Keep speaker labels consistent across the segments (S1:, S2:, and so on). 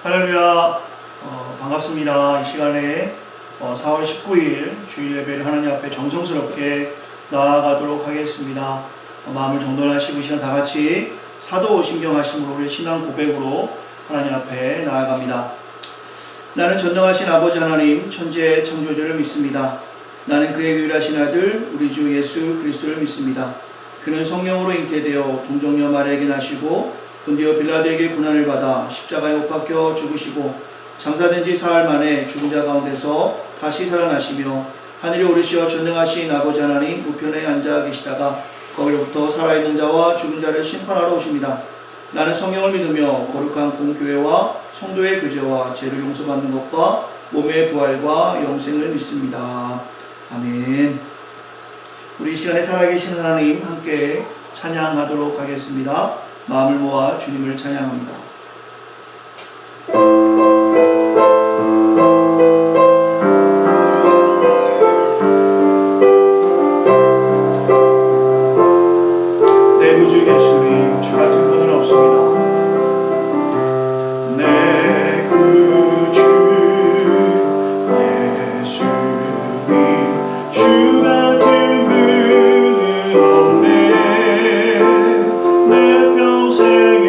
S1: 할렐루야. 반갑습니다. 이 시간에 4월 19일 주일 예배를 하나님 앞에 정성스럽게 나아가도록 하겠습니다. 마음을 정돈하시고 이 시간 다 같이 사도신경하심으로 우리의 신앙 고백으로 하나님 앞에 나아갑니다. 나는 전능하신 아버지 하나님 천지의 창조주를 믿습니다. 나는 그의 유일하신 아들 우리 주 예수 그리스도를 믿습니다. 그는 성령으로 잉태되어 동정녀 마리아에게 나시고 근디어 빌라도에게 고난을 받아 십자가에 못 박혀 죽으시고 장사된 지 사흘 만에 죽은 자 가운데서 다시 살아나시며 하늘에 오르시어 전능하신 아버지 하나님 우편에 앉아 계시다가 거기로부터 살아있는 자와 죽은 자를 심판하러 오십니다. 나는 성령을 믿으며 거룩한 공교회와 성도의 교제와 죄를 용서받는 것과 몸의 부활과 영생을 믿습니다. 아멘. 우리 이 시간에 살아계신 하나님 함께 찬양하도록 하겠습니다. 마음을 모아 주님을 찬양합니다. 내 구주 예수님, 주 같은 분은 없습니다. 내 구주 예수님, 주 같은 분은 없네. 내 평생에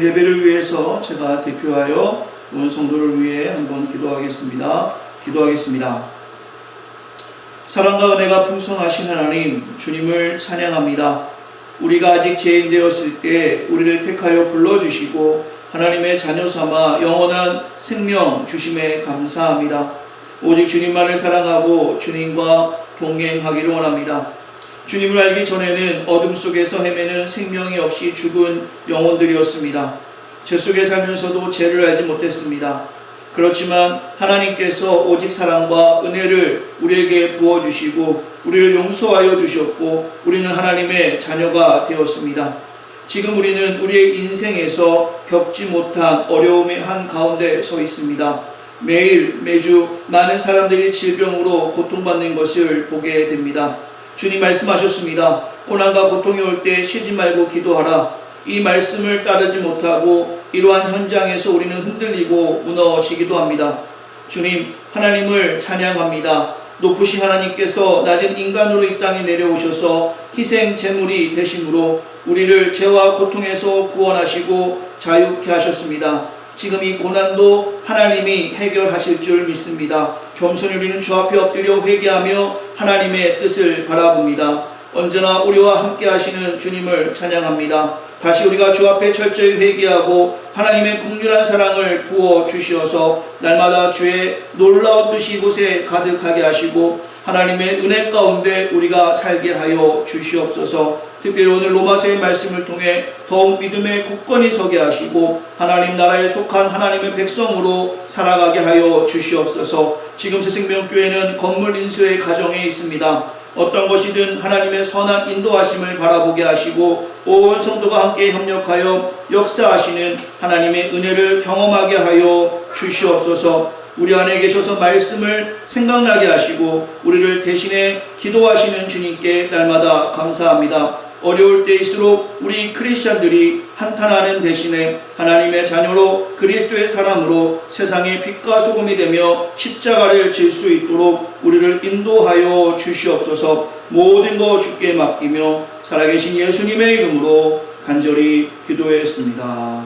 S1: 주일 예배를 위해서 제가 대표하여 온 성도를 위해 한번 기도하겠습니다. 사랑과 은혜가 풍성하신 하나님, 주님을 찬양합니다. 우리가 아직 죄인 되었을 때 우리를 택하여 불러주시고 하나님의 자녀 삼아 영원한 생명 주심에 감사합니다. 오직 주님만을 사랑하고 주님과 동행하기를 원합니다. 주님을 알기 전에는 어둠 속에서 헤매는 생명이 없이 죽은 영혼들이었습니다. 죄 속에 살면서도 죄를 알지 못했습니다. 그렇지만 하나님께서 오직 사랑과 은혜를 우리에게 부어주시고 우리를 용서하여 주셨고 우리는 하나님의 자녀가 되었습니다. 지금 우리는 우리의 인생에서 겪지 못한 어려움의 한가운데 서 있습니다. 매주 많은 사람들이 질병으로 고통받는 것을 보게 됩니다. 주님 말씀하셨습니다. 고난과 고통이 올 때 쉬지 말고 기도하라. 이 말씀을 따르지 못하고 이러한 현장에서 우리는 흔들리고 무너지기도 합니다. 주님, 하나님을 찬양합니다. 높으신 하나님께서 낮은 인간으로 이 땅에 내려오셔서 희생 제물이 되심으로 우리를 죄와 고통에서 구원하시고 자유케 하셨습니다. 지금 이 고난도 하나님이 해결하실 줄 믿습니다. 겸손히 우리는 주 앞에 엎드려 회개하며 하나님의 뜻을 바라봅니다. 언제나 우리와 함께 하시는 주님을 찬양합니다. 다시 우리가 주 앞에 철저히 회개하고 하나님의 긍휼한 사랑을 부어 주시어서 날마다 주의 놀라운 뜻이 이곳에 가득하게 하시고 하나님의 은혜 가운데 우리가 살게 하여 주시옵소서. 특별히 오늘 로마서의 말씀을 통해 더욱 믿음의 굳건히 서게 하시고 하나님 나라에 속한 하나님의 백성으로 살아가게 하여 주시옵소서. 지금 새생명교회는 건물 인수의 과정에 있습니다. 어떤 것이든 하나님의 선한 인도하심을 바라보게 하시고 온 성도가 함께 협력하여 역사하시는 하나님의 은혜를 경험하게 하여 주시옵소서. 우리 안에 계셔서 말씀을 생각나게 하시고 우리를 대신해 기도하시는 주님께 날마다 감사합니다. 어려울 때일수록 우리 크리스찬들이 한탄하는 대신에 하나님의 자녀로 그리스도의 사람으로 세상의 빛과 소금이 되며 십자가를 질 수 있도록 우리를 인도하여 주시옵소서. 모든 것 주께 맡기며 살아계신 예수님의 이름으로 간절히 기도했습니다.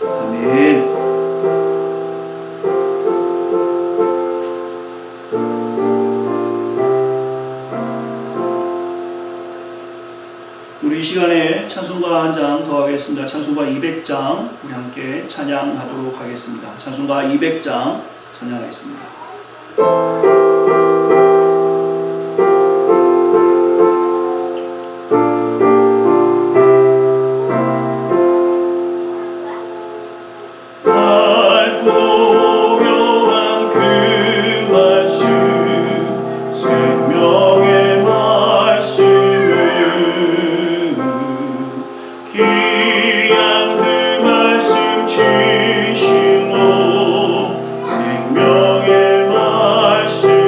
S1: 아멘. 우리 이 시간에 찬송가 한 장 더 하겠습니다. 찬송가 200장 우리 함께 찬양하도록 하겠습니다. 찬송가 200장 찬양하겠습니다.
S2: 생명의 말씀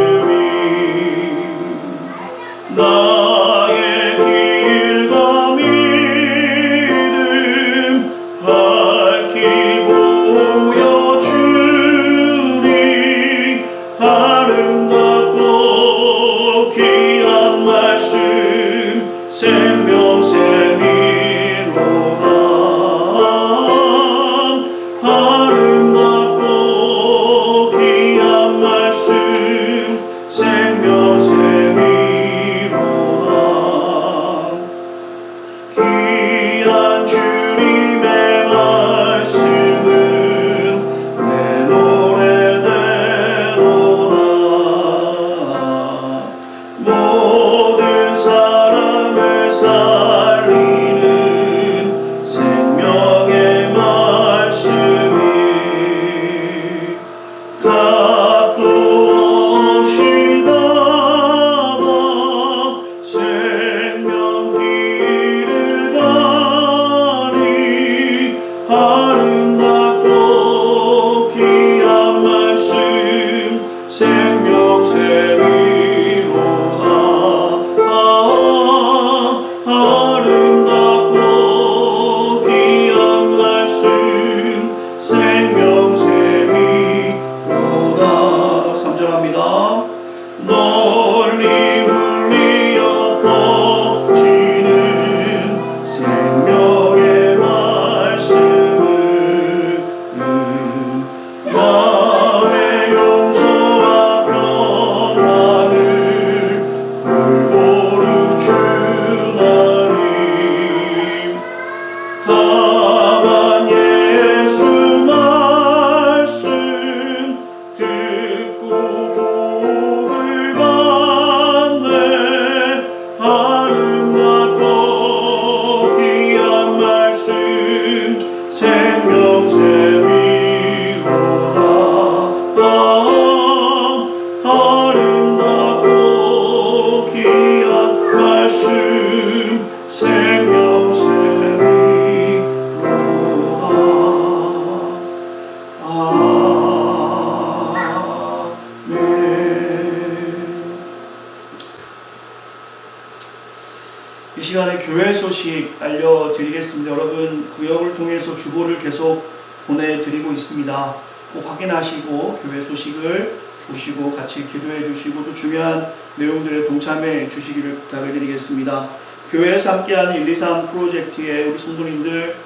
S1: 교회 소식 알려드리겠습니다. 여러분 구역을 통해서 주보를 계속 보내드리고 있습니다. 꼭 확인하시고 교회 소식을 보시고 같이 기도해 주시고 또 중요한 내용들에 동참해 주시기를 부탁을 드리겠습니다. 교회에서 함께하는 123 프로젝트에 우리 성도님들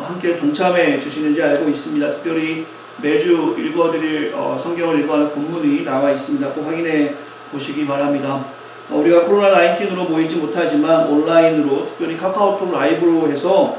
S1: 함께 동참해 주시는지 알고 있습니다. 특별히 매주 읽어드릴 성경을 읽어하는 본문이 나와 있습니다. 꼭 확인해 보시기 바랍니다. 우리가 코로나19으로 모이지 못하지만 온라인으로 특별히 카카오톡 라이브로 해서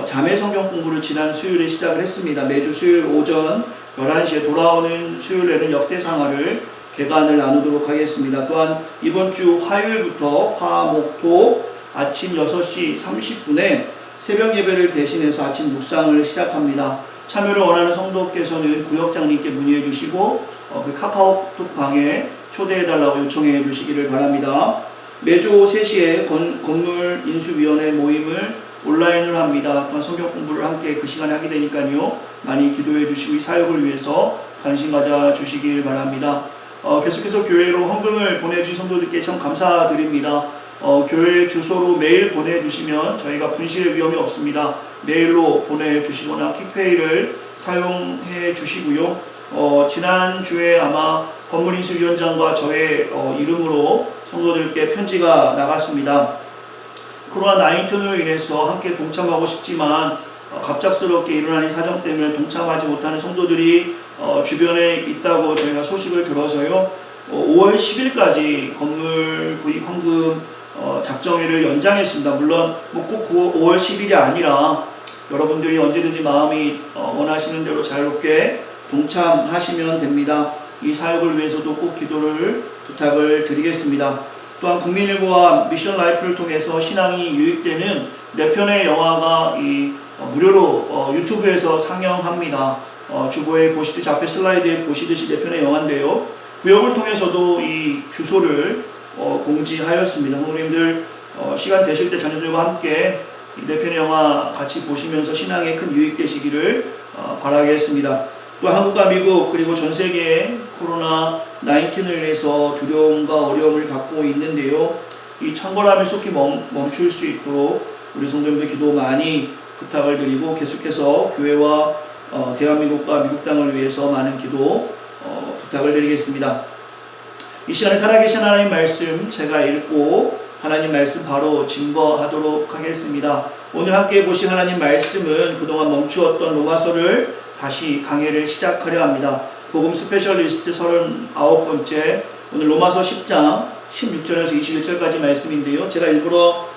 S1: 자매 성경 공부를 지난 수요일에 시작을 했습니다. 매주 수요일 오전 11시에 돌아오는 수요일에는 역대상하를 개관을 나누도록 하겠습니다. 또한 이번 주 화요일부터 화목토 아침 6시 30분에 새벽 예배를 대신해서 아침 묵상을 시작합니다. 참여를 원하는 성도께서는 구역장님께 문의해 주시고 그 카카오톡 방에 초대해달라고 요청해 주시기를 바랍니다. 매주 오후 3시에 건물 인수위원회 모임을 온라인으로 합니다. 또한 성경 공부를 함께 그 시간에 하게 되니까요. 많이 기도해 주시고 이 사역을 위해서 관심 가져 주시길 바랍니다. 계속해서 교회로 헌금을 보내주신 성도들께 참 감사드립니다. 교회 주소로 메일 보내주시면 저희가 분실 위험이 없습니다. 메일로 보내주시거나 킥페이를 사용해 주시고요. 지난주에 아마 건물인수위원장과 저의 이름으로 성도들께 편지가 나갔습니다. 코로나19로 인해서 함께 동참하고 싶지만 갑작스럽게 일어난 이 사정 때문에 동참하지 못하는 성도들이 주변에 있다고 저희가 소식을 들어서요. 5월 10일까지 건물 구입 헌금 작정일을 연장했습니다. 물론 꼭 5월 10일이 아니라 여러분들이 언제든지 마음이 원하시는 대로 자유롭게 동참하시면 됩니다. 이 사역을 위해서도 꼭 기도를 부탁을 드리겠습니다. 또한 국민일보와 미션 라이프를 통해서 신앙이 유익되는 4편의 영화가 무료로 유튜브에서 상영합니다. 주보에 보시듯이 앞에 슬라이드에 보시듯이 4편의 영화인데요. 구역을 통해서도 이 주소를 공지하였습니다. 성도님들 시간 되실 때 자녀들과 함께 이 4편의 영화 같이 보시면서 신앙에 큰 유익 되시기를 바라겠습니다. 또 한국과 미국 그리고 전 세계에 코로나19로 인해서 두려움과 어려움을 갖고 있는데요. 이 천벌함이 속히 멈출 수 있도록 우리 성도님들 기도 많이 부탁을 드리고 계속해서 교회와 대한민국과 미국 땅을 위해서 많은 기도 부탁을 드리겠습니다. 이 시간에 살아계신 하나님 말씀 제가 읽고 하나님 말씀 바로 증거하도록 하겠습니다. 오늘 함께 보신 하나님 말씀은 그동안 멈추었던 로마서를 다시 강해를 시작하려 합니다. 복음 스페셜리스트 39번째 오늘 로마서 10장 16절에서 21절까지 말씀인데요. 제가 일부러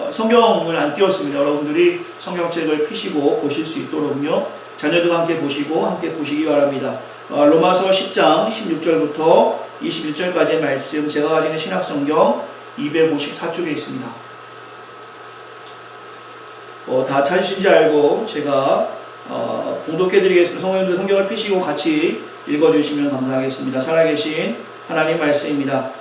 S1: 성경을 안 띄웠습니다. 여러분들이 성경책을 펴시고 보실 수 있도록요. 자녀들과 함께 보시고 함께 보시기 바랍니다. 로마서 10장 16절부터 21절까지의 말씀 제가 가지고 있는 신약성경 254쪽에 있습니다. 다 찾으신지 알고 제가 봉독해드리겠습니다. 성도님들 성경을 펴시고 같이 읽어주시면 감사하겠습니다. 살아계신 하나님 말씀입니다.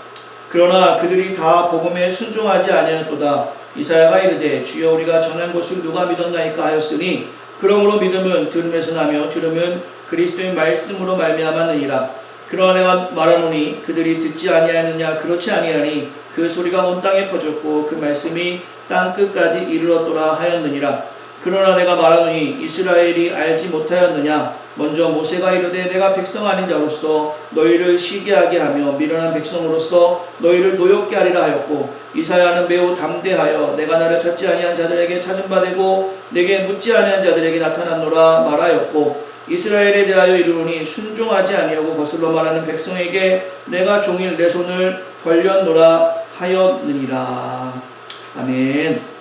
S1: 그러나 그들이 다 복음에 순종하지 아니하였도다. 이사야가 이르되 주여 우리가 전한 것을 누가 믿었나이까 하였으니 그러므로 믿음은 들음에서 나며 들음은 그리스도의 말씀으로 말미암았느니라. 그러나 내가 말하노니 그들이 듣지 아니하였느냐 그렇지 아니하니 그 소리가 온 땅에 퍼졌고 그 말씀이 땅 끝까지 이르렀도라 하였느니라. 그러나 내가 말하노니 이스라엘이 알지 못하였느냐 먼저 모세가 이르되 내가 백성 아닌 자로서 너희를 시기하게 하며 미련한 백성으로서 너희를 노엽게 하리라 하였고 이사야는 매우 담대하여 내가 나를 찾지 아니한 자들에게 찾은 바 되고 내게 묻지 아니한 자들에게 나타났노라 말하였고 이스라엘에 대하여 이르노니 순종하지 아니하고 거슬러 말하는 백성에게 내가 종일 내 손을 벌렸노라 하였느니라. 아멘.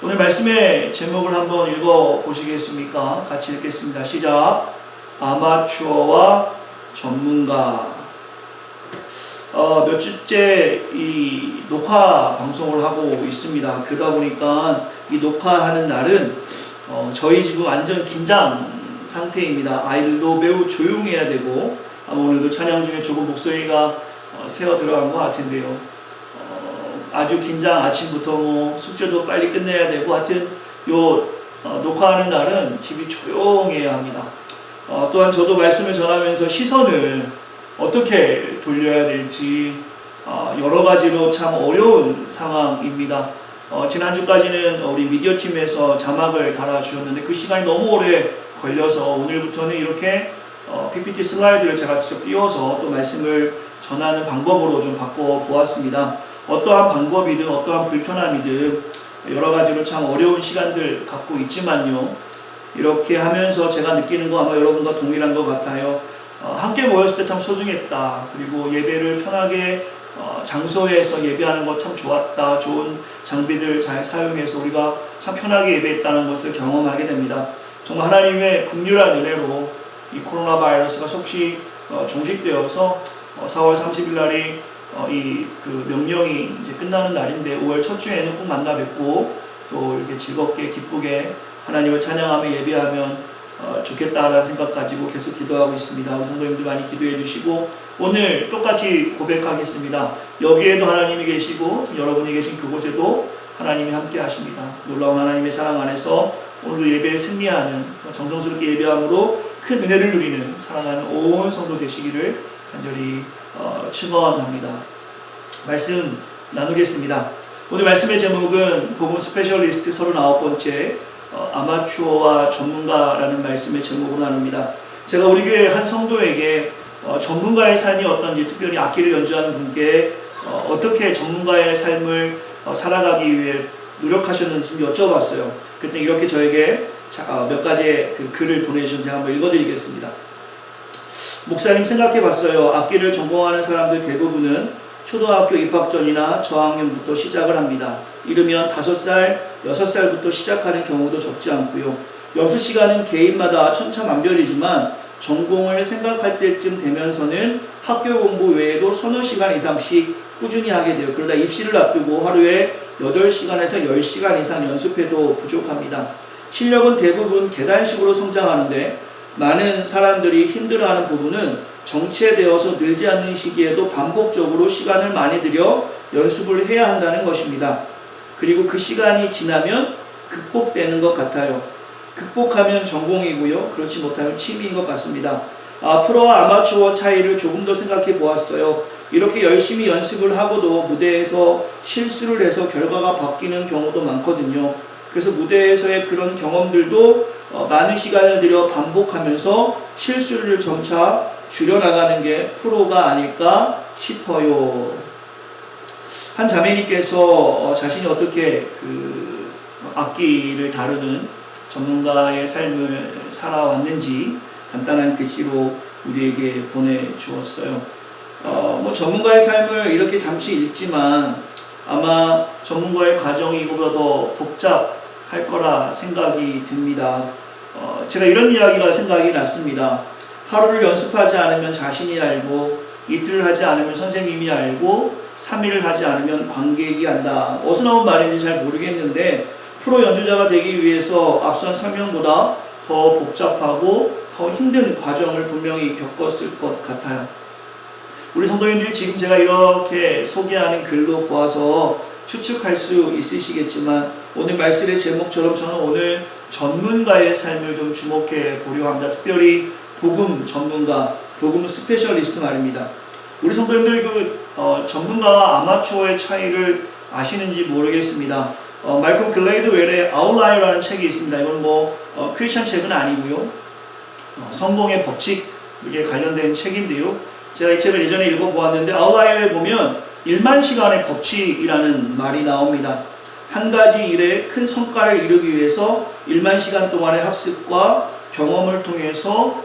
S1: 오늘 말씀의 제목을 한번 읽어보시겠습니까? 같이 읽겠습니다. 시작. 아마추어와 전문가. 몇 주째 이 녹화 방송을 하고 있습니다. 그러다 보니까 이 녹화하는 날은 저희 집은 완전 긴장 상태입니다. 아이들도 매우 조용해야 되고 아마 오늘도 찬양 중에 조금 목소리가 새어 들어간 것 같은데요. 아주 긴장, 아침부터 숙제도 빨리 끝내야 되고 하여튼 녹화하는 날은 집이 조용해야 합니다. 또한 저도 말씀을 전하면서 시선을 어떻게 돌려야 될지 여러 가지로 참 어려운 상황입니다. 지난주까지는 우리 미디어 팀에서 자막을 달아주셨는데 그 시간이 너무 오래 걸려서 오늘부터는 이렇게 PPT 슬라이드를 제가 직접 띄워서 또 말씀을 전하는 방법으로 좀 바꿔보았습니다. 어떠한 방법이든 어떠한 불편함이든 여러 가지로 참 어려운 시간들 갖고 있지만요. 이렇게 하면서 제가 느끼는 거 아마 여러분과 동일한 것 같아요. 함께 모였을 때 참 소중했다. 그리고 예배를 편하게 장소에서 예배하는 것 참 좋았다. 좋은 장비들 잘 사용해서 우리가 참 편하게 예배했다는 것을 경험하게 됩니다. 정말 하나님의 긍휼한 은혜로 이 코로나 바이러스가 속시 종식되어서 4월 30일 날이 이 그 명령이 이제 끝나는 날인데 5월 첫 주에는 꼭 만나 뵙고 또 이렇게 즐겁게 기쁘게 하나님을 찬양하며 예배하면 좋겠다라는 생각 가지고 계속 기도하고 있습니다. 우리 성도님들 많이 기도해 주시고 오늘 똑같이 고백하겠습니다. 여기에도 하나님이 계시고 여러분이 계신 그곳에도 하나님이 함께 하십니다. 놀라운 하나님의 사랑 안에서 오늘도 예배에 승리하는 정성스럽게 예배함으로 큰 은혜를 누리는 사랑하는 온 성도 되시기를 간절히 축원합니다. 말씀 나누겠습니다. 오늘 말씀의 제목은 복음 스페셜리스트 39번째 아마추어와 전문가라는 말씀의 제목으로 나눕니다. 제가 우리 교회 한 성도에게 전문가의 삶이 어떤지, 특별히 악기를 연주하는 분께 어떻게 전문가의 삶을 살아가기 위해 노력하셨는지 여쭤봤어요. 그때 이렇게 저에게 몇 가지의 그 글을 보내주신 제가 한번 읽어드리겠습니다. 목사님, 생각해봤어요. 악기를 전공하는 사람들 대부분은 초등학교 입학 전이나 저학년부터 시작을 합니다. 이르면 5살, 6살부터 시작하는 경우도 적지 않고요. 연수 시간은 개인마다 천차만별이지만 전공을 생각할 때쯤 되면서는 학교 공부 외에도 서너 시간 이상씩 꾸준히 하게 돼요. 그러다 입시를 앞두고 하루에 8시간에서 10시간 이상 연습해도 부족합니다. 실력은 대부분 계단식으로 성장하는데 많은 사람들이 힘들어하는 부분은 정체되어서 늘지 않는 시기에도 반복적으로 시간을 많이 들여 연습을 해야 한다는 것입니다. 그리고 그 시간이 지나면 극복되는 것 같아요. 극복하면 전공이고요. 그렇지 못하면 취미인 것 같습니다. 프로와 아마추어 차이를 조금 더 생각해 보았어요. 이렇게 열심히 연습을 하고도 무대에서 실수를 해서 결과가 바뀌는 경우도 많거든요. 그래서 무대에서의 그런 경험들도 많은 시간을 들여 반복하면서 실수를 점차 줄여나가는 게 프로가 아닐까 싶어요. 한 자매님께서 자신이 어떻게 그 악기를 다루는 전문가의 삶을 살아왔는지 간단한 글씨로 우리에게 보내주었어요. 전문가의 삶을 이렇게 잠시 읽지만 아마 전문가의 과정이 이거보다 더 복잡할 거라 생각이 듭니다. 제가 이런 이야기가 생각이 났습니다. 하루를 연습하지 않으면 자신이 알고, 이틀을 하지 않으면 선생님이 알고, 3일을 하지 않으면 관객이 안다. 어디서 나온 말인지 잘 모르겠는데 프로 연주자가 되기 위해서 앞선 설명보다 더 복잡하고 더 힘든 과정을 분명히 겪었을 것 같아요. 우리 성도님들이 지금 제가 이렇게 소개하는 글로 보아서 추측할 수 있으시겠지만 오늘 말씀의 제목처럼 저는 오늘 전문가의 삶을 좀 주목해 보려 합니다. 특별히 복음 전문가, 복음 스페셜리스트 말입니다. 우리 성도님들이 전문가와 아마추어의 차이를 아시는지 모르겠습니다. 말콤 글레이드 웰의 아웃라이어라는 책이 있습니다. 이건 크리스천 책은 아니고요. 성공의 법칙에 관련된 책인데요. 제가 이 책을 예전에 읽어보았는데 아웃라이어에 보면 1만 시간의 법칙이라는 말이 나옵니다. 한 가지 일에 큰 성과를 이루기 위해서 1만 시간 동안의 학습과 경험을 통해서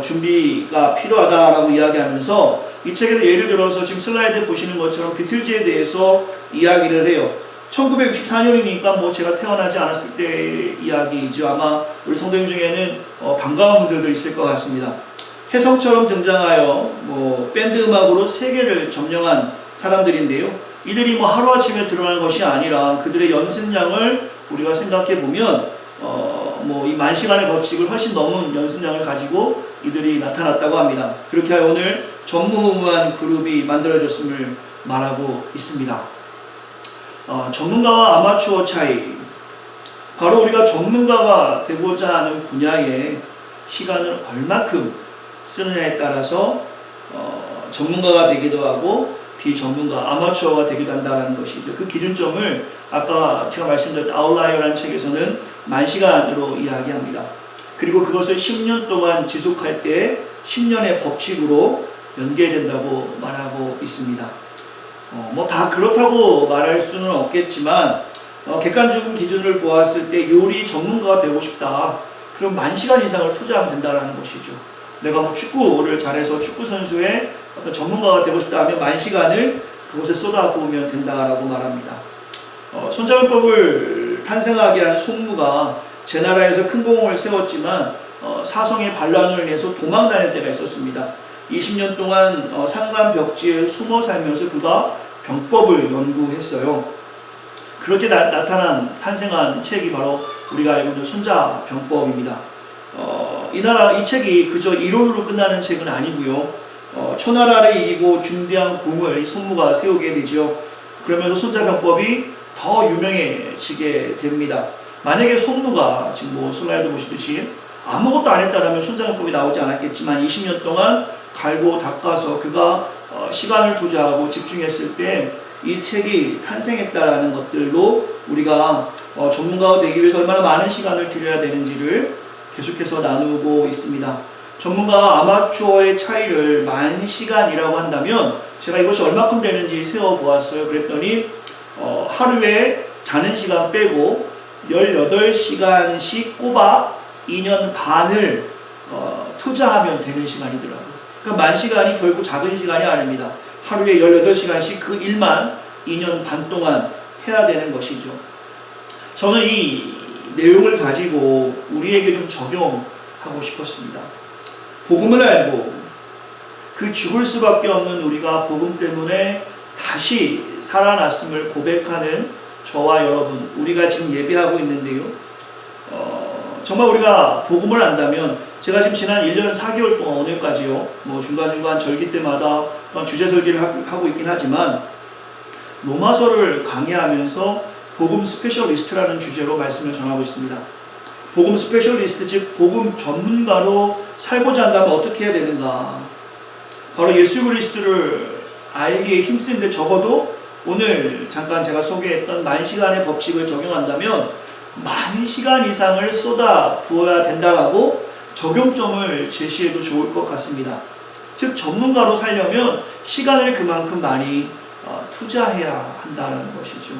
S1: 준비가 필요하다라고 이야기하면서 이 책에서 예를 들어서 지금 슬라이드에 보시는 것처럼 비틀즈에 대해서 이야기를 해요. 1964년이니까 제가 태어나지 않았을 때 이야기이죠. 아마 우리 성도님 중에는 반가운 분들도 있을 것 같습니다. 혜성처럼 등장하여 밴드 음악으로 세계를 점령한 사람들인데요. 이들이 하루아침에 드러난 것이 아니라 그들의 연습량을 우리가 생각해 보면 이 10,000시간의 법칙을 훨씬 넘은 연습량을 가지고 이들이 나타났다고 합니다. 그렇게 하여 오늘 전무후무한 그룹이 만들어졌음을 말하고 있습니다. 전문가와 아마추어 차이. 바로 우리가 전문가가 되고자 하는 분야에 시간을 얼마큼 쓰느냐에 따라서 전문가가 되기도 하고 비전문가, 아마추어가 되기도 한다는 것이죠. 그 기준점을 아까 제가 말씀드렸던 아웃라이어라는 책에서는 10,000시간으로 이야기합니다. 그리고 그것을 10년 동안 지속할 때 10년의 법칙으로 연계된다고 말하고 있습니다. 뭐 다 그렇다고 말할 수는 없겠지만 객관적인 기준을 보았을 때 요리 전문가가 되고 싶다. 그럼 10,000시간 이상을 투자하면 된다는 것이죠. 내가 뭐 축구를 잘해서 축구 선수의 어떤 전문가가 되고 싶다 하면 10,000시간을 그곳에 쏟아부으면 된다라고 말합니다. 손자병법을 탄생하게 한 송무가 제 나라에서 큰 공을 세웠지만 사성의 반란으로 인해서 도망 다닐 때가 있었습니다. 20년 동안 상간 벽지에 숨어 살면서 그가 병법을 연구했어요. 그렇게 탄생한 책이 바로 우리가 알고 있는 손자병법입니다. 이 책이 그저 이론으로 끝나는 책은 아니고요. 초나라를 이기고 중대한 공을 손무가 세우게 되죠. 그러면서 손자병법이 더 유명해지게 됩니다. 만약에 손무가 지금 뭐 슬라이드 보시듯이 아무것도 안 했다라면 손자병법이 나오지 않았겠지만 20년 동안 갈고 닦아서 그가 시간을 투자하고 집중했을 때 이 책이 탄생했다라는 것들로 우리가 전문가가 되기 위해서 얼마나 많은 시간을 들여야 되는지를 계속해서 나누고 있습니다. 전문가와 아마추어의 차이를 10,000시간이라고 한다면 제가 이것이 얼마큼 되는지 세어보았어요. 그랬더니 하루에 자는 시간 빼고 18시간씩 꼽아 2년 반을 투자하면 되는 시간이더라고요. 그러니까 10,000시간이 결코 작은 시간이 아닙니다. 하루에 18시간씩 그 일만 2년 반 동안 해야 되는 것이죠. 저는 이 내용을 가지고 우리에게 좀 적용하고 싶었습니다. 복음을 알고 그 죽을 수밖에 없는 우리가 복음 때문에 다시 살아났음을 고백하는 저와 여러분, 우리가 지금 예배하고 있는데요. 정말 우리가 복음을 안다면, 제가 지금 지난 1년 4개월 동안 오늘까지요, 뭐 중간중간 절기 때마다 또한 주제 설계를 하고 있긴 하지만 로마서를 강의하면서 복음 스페셜리스트라는 주제로 말씀을 전하고 있습니다. 복음 스페셜리스트, 즉 복음 전문가로 살고자 한다면 어떻게 해야 되는가? 바로 예수 그리스도를 알기에 힘쓰는데 적어도 오늘 잠깐 제가 소개했던 10,000시간의 법칙을 적용한다면 10,000시간 이상을 쏟아 부어야 된다라고 적용점을 제시해도 좋을 것 같습니다. 즉 전문가로 살려면 시간을 그만큼 많이 투자해야 한다는 것이죠.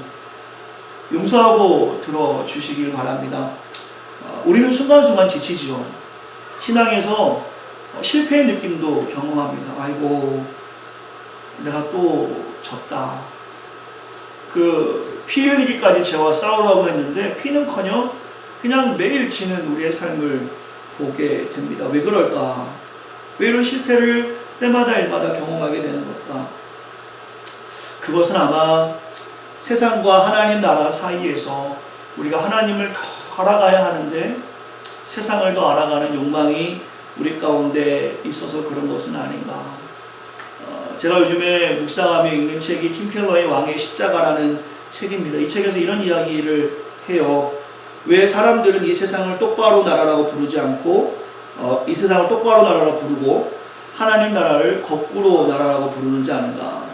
S1: 용서하고 들어주시길 바랍니다. 우리는 순간순간 지치죠. 신앙에서 실패의 느낌도 경험합니다. 아이고, 내가 또 졌다. 피 흘리기까지 죄와 싸우라고 했는데 피는커녕 그냥 매일 지는 우리의 삶을 보게 됩니다. 왜 그럴까? 왜 이런 실패를 때마다 일마다 경험하게 되는 걸까? 그것은 아마 세상과 하나님 나라 사이에서 우리가 하나님을 더 알아가야 하는데 세상을 더 알아가는 욕망이 우리 가운데 있어서 그런 것은 아닌가. 제가 요즘에 묵상하며 읽는 책이 팀 켈러의 왕의 십자가라는 책입니다. 이 책에서 이런 이야기를 해요. 왜 사람들은 이 세상을 똑바로 나라라고 부르지 않고 이 세상을 똑바로 나라라고 부르고 하나님 나라를 거꾸로 나라라고 부르는지 아는가.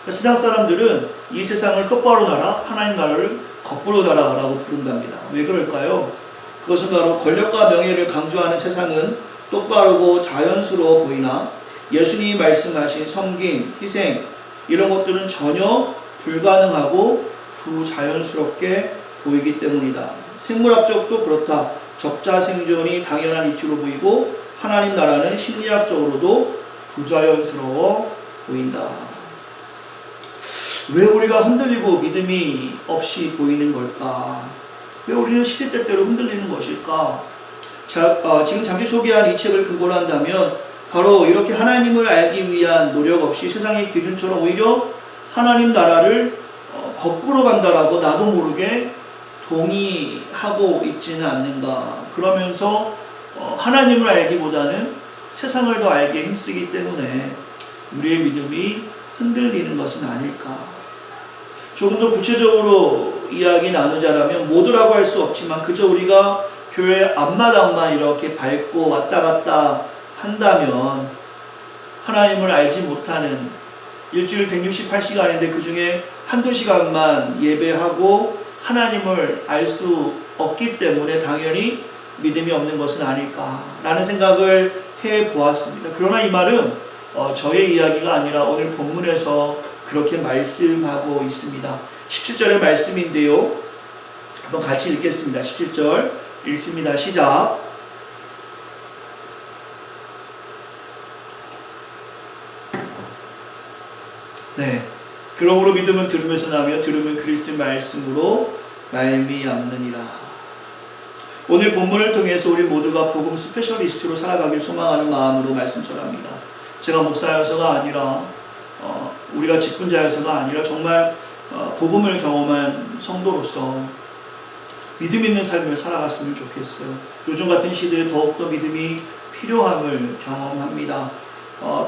S1: 세상 사람들은 이 세상을 똑바로 나라, 하나님 나라를 거꾸로 나라라고 부른답니다. 왜 그럴까요? 그것은 바로 권력과 명예를 강조하는 세상은 똑바르고 자연스러워 보이나 예수님이 말씀하신 섬김, 희생 이런 것들은 전혀 불가능하고 부자연스럽게 보이기 때문이다. 생물학적도 그렇다. 적자생존이 당연한 이치로 보이고 하나님 나라는 심리학적으로도 부자연스러워 보인다. 왜 우리가 흔들리고 믿음이 없이 보이는 걸까? 왜 우리는 시시때때로 흔들리는 것일까? 지금 잠시 소개한 이 책을 근거로 한다면 바로 이렇게 하나님을 알기 위한 노력 없이 세상의 기준처럼 오히려 하나님 나라를 거꾸로 간다라고 나도 모르게 동의하고 있지는 않는가. 그러면서 하나님을 알기보다는 세상을 더 알게 힘쓰기 때문에 우리의 믿음이 흔들리는 것은 아닐까. 조금 더 구체적으로 이야기 나누자라면 모두라고 할 수 없지만 그저 우리가 교회 앞마당만 이렇게 밟고 왔다 갔다 한다면 하나님을 알지 못하는 일주일 168시간인데 그 중에 한두 시간만 예배하고 하나님을 알 수 없기 때문에 당연히 믿음이 없는 것은 아닐까라는 생각을 해보았습니다. 그러나 이 말은 저의 이야기가 아니라 오늘 본문에서 그렇게 말씀하고 있습니다. 17절의 말씀인데요. 한번 같이 읽겠습니다. 17절 읽습니다. 시작. 네. 그러므로 믿음은 들음에서 나며 들음은 그리스도의 말씀으로 말미암느니라. 오늘 본문을 통해서 우리 모두가 복음 스페셜리스트로 살아가길 소망하는 마음으로 말씀 전합니다. 제가 목사여서가 아니라 우리가 직분자여서가 아니라 정말 복음을 경험한 성도로서 믿음 있는 삶을 살아갔으면 좋겠어요. 요즘 같은 시대에 더욱더 믿음이 필요함을 경험합니다.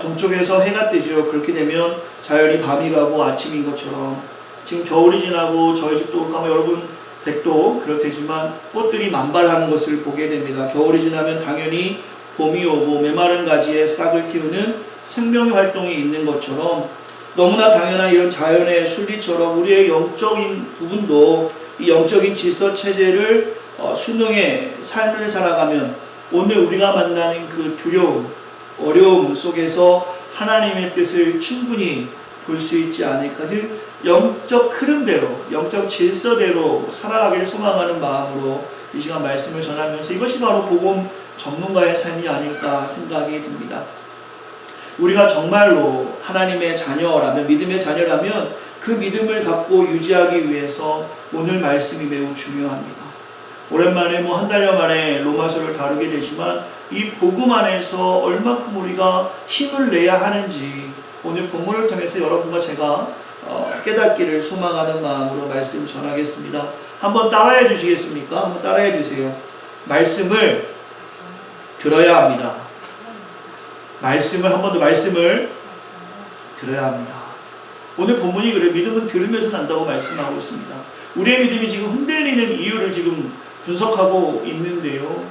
S1: 동쪽에서 해가 뜨죠. 그렇게 되면 자연이 밤이 가고 아침인 것처럼 지금 겨울이 지나고 저희 집도 그렇고 아마 여러분 댁도 그렇겠지만 꽃들이 만발하는 것을 보게 됩니다. 겨울이 지나면 당연히 봄이 오고 메마른 가지에 싹을 틔우는 생명의 활동이 있는 것처럼 너무나 당연한 이런 자연의 순리처럼 우리의 영적인 부분도 이 영적인 질서 체제를 순응해 삶을 살아가면 오늘 우리가 만나는 그 두려움, 어려움 속에서 하나님의 뜻을 충분히 볼 수 있지 않을까. 즉 영적 흐름대로, 영적 질서대로 살아가기를 소망하는 마음으로 이 시간 말씀을 전하면서 이것이 바로 복음 전문가의 삶이 아닐까 생각이 듭니다. 우리가 정말로 하나님의 자녀라면, 믿음의 자녀라면 그 믿음을 갖고 유지하기 위해서 오늘 말씀이 매우 중요합니다. 오랜만에 한 달여 만에 로마서를 다루게 되지만 이 복음 안에서 얼마큼 우리가 힘을 내야 하는지 오늘 본문을 통해서 여러분과 제가 깨닫기를 소망하는 마음으로 말씀 전하겠습니다. 한번 따라해 주시겠습니까? 한번 따라해 주세요. 말씀을 들어야 합니다. 한 번 더 말씀을 들어야 합니다. 오늘 본문이 그래요. 믿음은 들으면서 난다고 말씀하고 있습니다. 우리의 믿음이 지금 흔들리는 이유를 지금 분석하고 있는데요.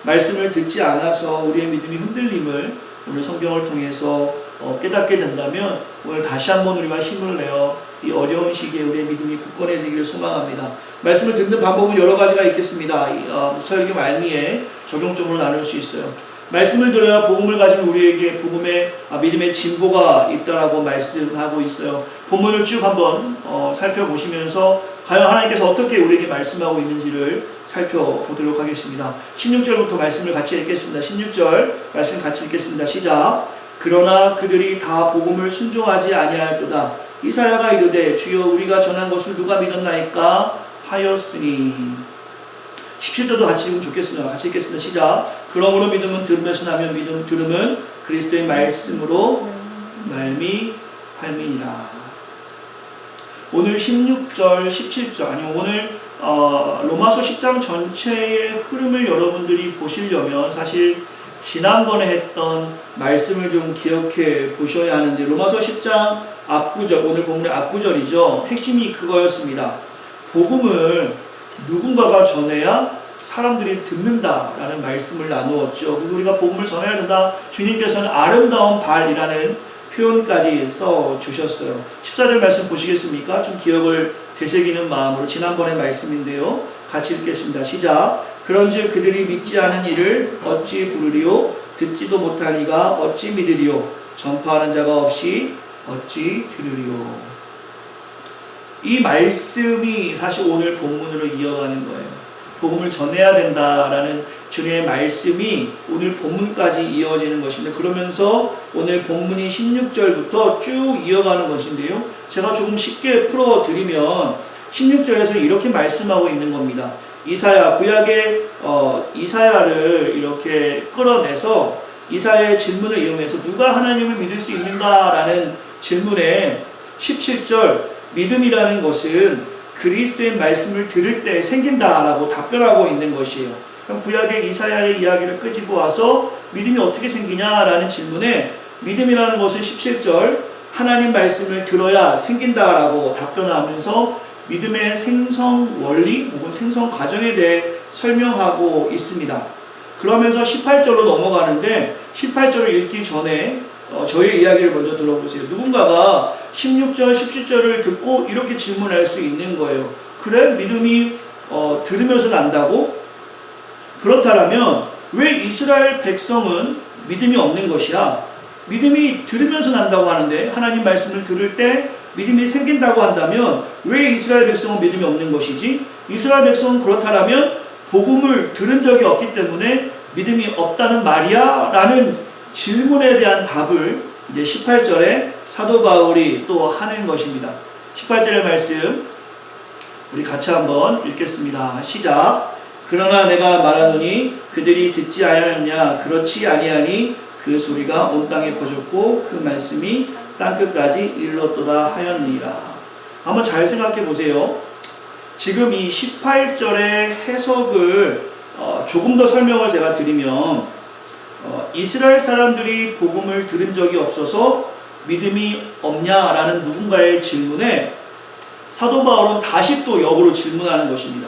S1: 말씀을 듣지 않아서 우리의 믿음이 흔들림을 오늘 성경을 통해서 깨닫게 된다면 오늘 다시 한번 우리가 힘을 내어 이 어려운 시기에 우리의 믿음이 굳건해지기를 소망합니다. 말씀을 듣는 방법은 여러 가지가 있겠습니다. 설교 말미에 적용점으로 나눌 수 있어요. 말씀을 들어야 복음을 가진 우리에게 복음의 믿음의 진보가 있다라고 말씀하고 있어요. 본문을 쭉 한번 살펴보시면서 과연 하나님께서 어떻게 우리에게 말씀하고 있는지를 살펴보도록 하겠습니다. 16절부터 말씀을 같이 읽겠습니다. 16절 말씀 같이 읽겠습니다. 시작. 그러나 그들이 다 복음을 순종하지 아니하였도다. 이사야가 이르되 주여 우리가 전한 것을 누가 믿었나이까 하였으니. 17절도 같이 읽으면 좋겠습니다. 같이 읽겠습니다. 시작. 그러므로 믿음은 들음에서 나면 들음은 그리스도의 말씀으로 말미암느니라. 오늘 16절, 17절 아니면 오늘 로마서 10장 전체의 흐름을 여러분들이 보시려면 사실 지난번에 했던 말씀을 좀 기억해 보셔야 하는데 로마서 10장 앞구절, 오늘 본문의 앞구절이죠. 핵심이 그거였습니다. 복음을 누군가가 전해야 사람들이 듣는다라는 말씀을 나누었죠. 그래서 우리가 복음을 전해야 된다. 주님께서는 아름다운 발이라는 표현까지 써주셨어요. 14절 말씀 보시겠습니까? 좀 기억을 되새기는 마음으로 지난번의 말씀인데요. 같이 읽겠습니다. 시작. 그런즉 그들이 믿지 않은 이를 어찌 부르리요? 듣지도 못한 이가 어찌 믿으리요? 전파하는 자가 없이 어찌 들으리요? 이 말씀이 사실 오늘 본문으로 이어가는 거예요. 복음을 전해야 된다라는 주님의 말씀이 오늘 본문까지 이어지는 것인데 그러면서 오늘 본문이 16절부터 쭉 이어가는 것인데요. 제가 조금 쉽게 풀어드리면 16절에서 이렇게 말씀하고 있는 겁니다. 이사야, 구약의 이사야를 이렇게 끌어내서 이사야의 질문을 이용해서 누가 하나님을 믿을 수 있는가라는 질문에 17절 믿음이라는 것은 그리스도의 말씀을 들을 때 생긴다라고 답변하고 있는 것이에요. 그럼 구약의 이사야의 이야기를 끄집어 와서 믿음이 어떻게 생기냐라는 질문에 믿음이라는 것은 17절 하나님 말씀을 들어야 생긴다라고 답변하면서 믿음의 생성 원리 혹은 생성 과정에 대해 설명하고 있습니다. 그러면서 18절로 넘어가는데 18절을 읽기 전에 저의 이야기를 먼저 들어보세요. 누군가가 16절, 17절을 듣고 이렇게 질문할 수 있는 거예요. 그래? 믿음이 들으면서 난다고? 그렇다면 왜 이스라엘 백성은 믿음이 없는 것이야? 믿음이 들으면서 난다고 하는데, 하나님 말씀을 들을 때 믿음이 생긴다고 한다면 왜 이스라엘 백성은 믿음이 없는 것이지? 이스라엘 백성은 그렇다면 복음을 들은 적이 없기 때문에 믿음이 없다는 말이야? 라는 질문에 대한 답을 이제 18절에 사도 바울이 또 하는 것입니다. 18절의 말씀 우리 같이 한번 읽겠습니다. 시작. 그러나 내가 말하노니 그들이 듣지 아니하였냐? 그렇지 아니하니 그 소리가 온 땅에 퍼졌고 그 말씀이 땅끝까지 이르렀도다 하였느니라. 한번 잘 생각해 보세요. 지금 이 18절의 해석을 조금 더 설명을 제가 드리면, 이스라엘 사람들이 복음을 들은 적이 없어서 믿음이 없냐라는 누군가의 질문에 사도 바울은 다시 또 역으로 질문하는 것입니다.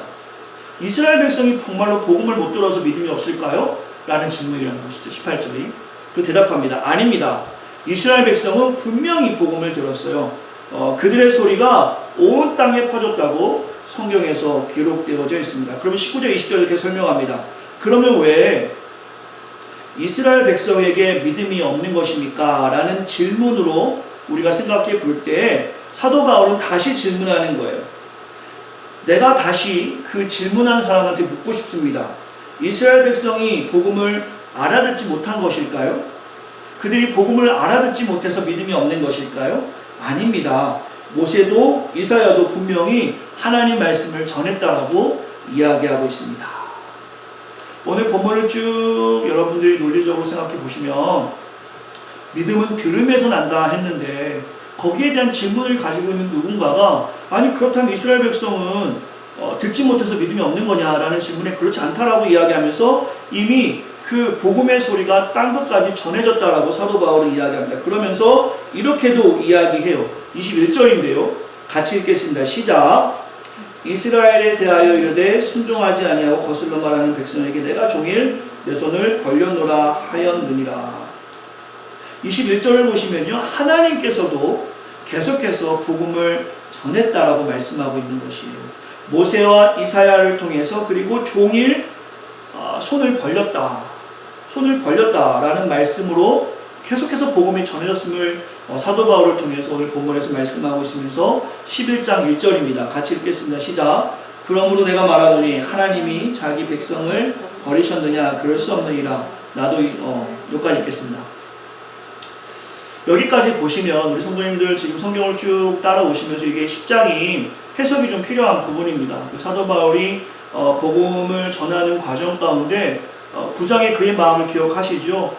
S1: 이스라엘 백성이 정말로 복음을 못 들어서 믿음이 없을까요? 라는 질문이라는 것이죠. 18절이. 그 대답합니다. 아닙니다. 이스라엘 백성은 분명히 복음을 들었어요. 그들의 소리가 온 땅에 퍼졌다고 성경에서 기록되어져 있습니다. 그러면 19절, 20절 이렇게 설명합니다. 그러면 왜 이스라엘 백성에게 믿음이 없는 것입니까? 라는 질문으로 우리가 생각해 볼 때 사도 바울은 다시 질문하는 거예요. 내가 다시 그 질문한 사람한테 묻고 싶습니다. 이스라엘 백성이 복음을 알아듣지 못한 것일까요? 그들이 복음을 알아듣지 못해서 믿음이 없는 것일까요? 아닙니다. 모세도 이사야도 분명히 하나님 말씀을 전했다라고 이야기하고 있습니다. 오늘 본문을 쭉 여러분들이 논리적으로 생각해 보시면 믿음은 들으면서 난다 했는데, 거기에 대한 질문을 가지고 있는 누군가가 아니 그렇다면 이스라엘 백성은 듣지 못해서 믿음이 없는 거냐라는 질문에 그렇지 않다라고 이야기하면서 이미 그 복음의 소리가 땅끝까지 전해졌다라고 사도 바울은 이야기합니다. 그러면서 이렇게도 이야기해요. 21절인데요. 같이 읽겠습니다. 시작. 이스라엘에 대하여 이르되 순종하지 아니하고 거슬러 말하는 백성에게 내가 종일 내 손을 벌려놓으라 하였느니라. 21절을 보시면요, 하나님께서도 계속해서 복음을 전했다라고 말씀하고 있는 것이에요. 모세와 이사야를 통해서, 그리고 종일 손을 벌렸다라는 말씀으로 계속해서 복음이 전해졌음을 사도 바울을 통해서 오늘 본문에서 말씀하고 있으면서 11장 1절입니다. 같이 읽겠습니다. 시작. 그러므로 내가 말하노니 하나님이 자기 백성을 버리셨느냐? 그럴 수 없느니라. 나도 여기까지 읽겠습니다. 여기까지 보시면 우리 성도님들 지금 성경을 쭉 따라오시면서 이게 10장이 해석이 좀 필요한 부분입니다. 사도 바울이 복음을 전하는 과정 가운데 9장의 그의 마음을 기억하시죠.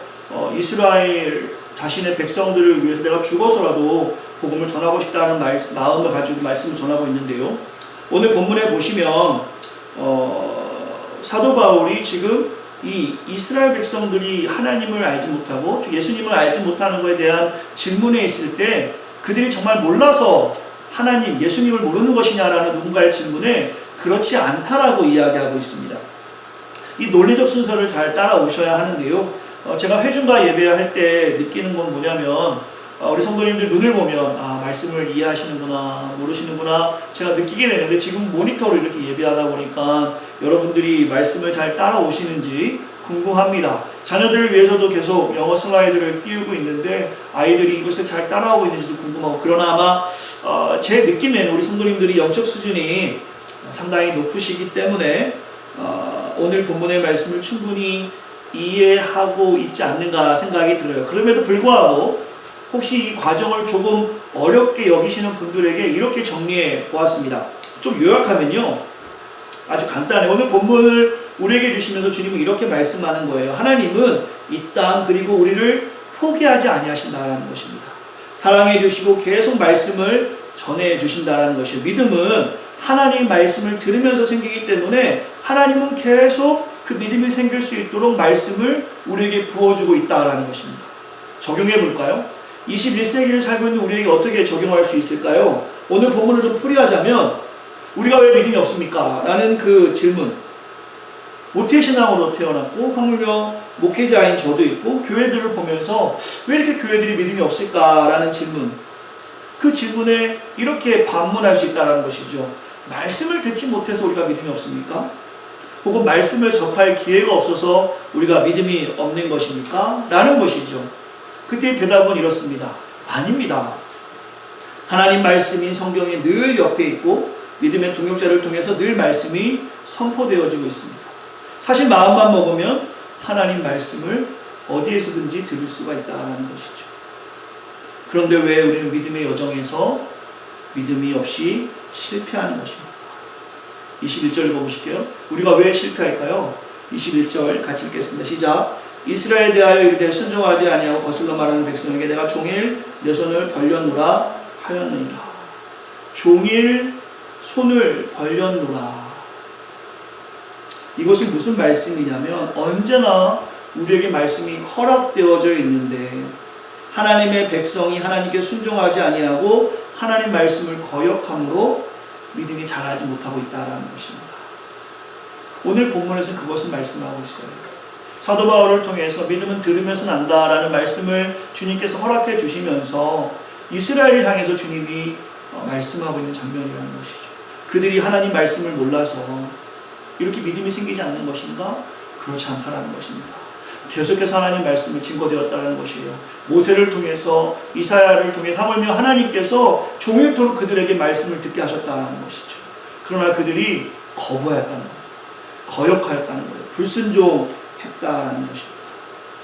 S1: 이스라엘 자신의 백성들을 위해서 내가 죽어서라도 복음을 전하고 싶다는 마음을 가지고 말씀을 전하고 있는데요. 오늘 본문에 보시면 사도 바울이 지금 이 이스라엘 백성들이 하나님을 알지 못하고 예수님을 알지 못하는 것에 대한 질문에 있을 때 그들이 정말 몰라서 하나님, 예수님을 모르는 것이냐라는 누군가의 질문에 그렇지 않다라고 이야기하고 있습니다. 이 논리적 순서를 잘 따라오셔야 하는데요. 제가 회중과 예배할 때 느끼는 건 뭐냐면 우리 성도님들 눈을 보면 말씀을 이해하시는구나, 모르시는구나 제가 느끼게 되는데, 지금 모니터로 이렇게 예배하다 보니까 여러분들이 말씀을 잘 따라오시는지 궁금합니다. 자녀들을 위해서도 계속 영어 슬라이드를 띄우고 있는데 아이들이 이것을 잘 따라오고 있는지도 궁금하고, 그러나 아마 제 느낌에는 우리 성도님들이 영적 수준이 상당히 높으시기 때문에 오늘 본문의 말씀을 충분히 이해하고 있지 않는가 생각이 들어요. 그럼에도 불구하고 혹시 이 과정을 조금 어렵게 여기시는 분들에게 이렇게 정리해 보았습니다. 좀 요약하면요, 아주 간단해요. 오늘 본문을 우리에게 주시면서 주님은 이렇게 말씀하는 거예요. 하나님은 이 땅 그리고 우리를 포기하지 아니하신다는 것입니다. 사랑해 주시고 계속 말씀을 전해 주신다는 것이에요. 믿음은 하나님 말씀을 들으면서 생기기 때문에 하나님은 계속 그 믿음이 생길 수 있도록 말씀을 우리에게 부어주고 있다는 것입니다. 적용해 볼까요? 21세기를 살고 있는 우리에게 어떻게 적용할 수 있을까요? 오늘 본문을 좀 풀이하자면 우리가 왜 믿음이 없습니까? 라는 그 질문. 모태신앙으로 태어났고 황물교 목회자인 저도 있고 교회들을 보면서 왜 이렇게 교회들이 믿음이 없을까라는 질문. 그 질문에 이렇게 반문할 수 있다는 것이죠. 말씀을 듣지 못해서 우리가 믿음이 없습니까? 혹은 말씀을 접할 기회가 없어서 우리가 믿음이 없는 것입니까? 라는 것이죠. 그때 대답은 이렇습니다. 아닙니다. 하나님 말씀인 성경에 늘 옆에 있고 믿음의 동역자를 통해서 늘 말씀이 선포되어지고 있습니다. 사실 마음만 먹으면 하나님 말씀을 어디에서든지 들을 수가 있다는 것이죠. 그런데 왜 우리는 믿음의 여정에서 믿음이 없이 실패하는 것입니까? 21절 읽어보실게요. 우리가 왜 실패할까요? 21절 같이 읽겠습니다. 시작. 이스라엘에 대하여 이르되 순종하지 아니하고 거슬러 말하는 백성에게 내가 종일 내 손을 벌렸노라 하였느니라. 종일 손을 벌렸노라. 이것이 무슨 말씀이냐면 언제나 우리에게 말씀이 허락되어져 있는데 하나님의 백성이 하나님께 순종하지 아니하고 하나님 말씀을 거역함으로 믿음이 자라지 못하고 있다는 것입니다. 오늘 본문에서는 그것을 말씀하고 있어요. 사도 바울을 통해서 믿음은 들으면서 난다라는 말씀을 주님께서 허락해 주시면서 이스라엘을 향해서 주님이 말씀하고 있는 장면이라는 것이죠. 그들이 하나님 말씀을 몰라서 이렇게 믿음이 생기지 않는 것인가? 그렇지 않다는 것입니다. 계속해서 하나님 말씀을 증거되었다는 것이에요. 모세를 통해서 이사야를 통해 하물며 하나님께서 종일토록 그들에게 말씀을 듣게 하셨다는 것이죠. 그러나 그들이 거부하였다는 겁니다. 거역하였다는 거예요. 불순종했다는 것입니다.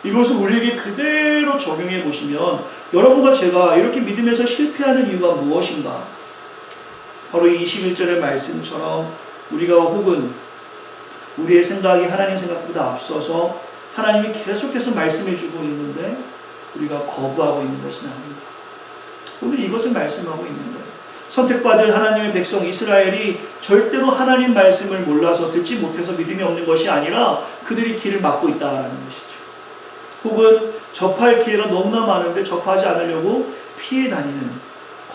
S1: 이것을 우리에게 그대로 적용해 보시면 여러분과 제가 이렇게 믿음에서 실패하는 이유가 무엇인가? 바로 이 21절의 말씀처럼 우리가 혹은 우리의 생각이 하나님 생각보다 앞서서 하나님이 계속해서 말씀해 주고 있는데 우리가 거부하고 있는 것은 아닌가. 오늘 이것을 말씀하고 있는 거예요. 선택받은 하나님의 백성 이스라엘이 절대로 하나님 말씀을 몰라서 듣지 못해서 믿음이 없는 것이 아니라 그들이 길을 막고 있다는 것이죠. 혹은 접할 기회가 너무나 많은데 접하지 않으려고 피해 다니는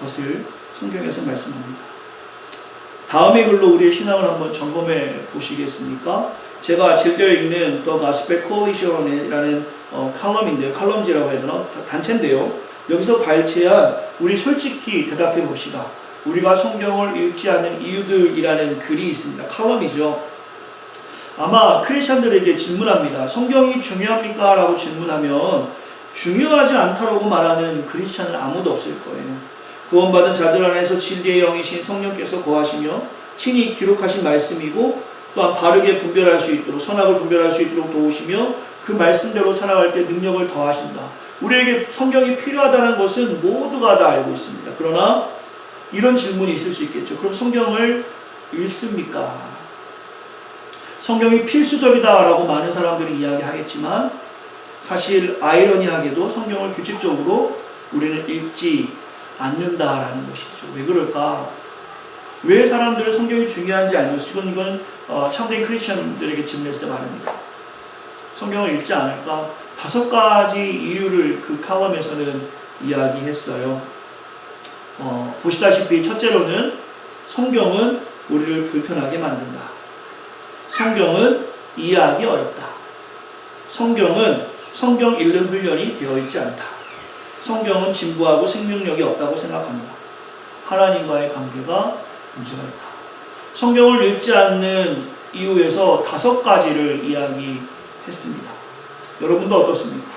S1: 것을 성경에서 말씀합니다. 다음의 글로 우리의 신앙을 한번 점검해 보시겠습니까? 제가 즐겨 읽는 The Gospel Coalition이라는 칼럼인데요. 칼럼지라고 해야 되나? 단체인데요. 여기서 발췌한 우리 솔직히 대답해 봅시다. 우리가 성경을 읽지 않는 이유들이라는 글이 있습니다. 칼럼이죠. 아마 크리스천들에게 질문합니다. 성경이 중요합니까? 라고 질문하면 중요하지 않다라고 말하는 크리스천은 아무도 없을 거예요. 구원받은 자들 안에서 진리의 영이신 성령께서 거하시며 친히 기록하신 말씀이고 또한 바르게 분별할 수 있도록 선악을 분별할 수 있도록 도우시며 그 말씀대로 살아갈 때 능력을 더하신다. 우리에게 성경이 필요하다는 것은 모두가 다 알고 있습니다. 그러나 이런 질문이 있을 수 있겠죠. 그럼 성경을 읽습니까? 성경이 필수적이다라고 많은 사람들이 이야기하겠지만 사실 아이러니하게도 성경을 규칙적으로 우리는 읽지 않는다라는 것이죠. 왜 그럴까? 왜 사람들은 성경이 중요한지 알죠? 이건 참된 크리스천들에게 질문했을 때 말입니다. 성경을 읽지 않을까? 5가지 이유를 그 칼럼에서는 이야기했어요. 보시다시피 첫째로는 성경은 우리를 불편하게 만든다. 성경은 이해하기 어렵다. 성경 읽는 훈련이 되어 있지 않다. 성경은 진부하고 생명력이 없다고 생각한다. 하나님과의 관계가 문제가 있다. 성경을 읽지 않는 이유에서 5가지를 이야기했습니다. 여러분도 어떻습니까?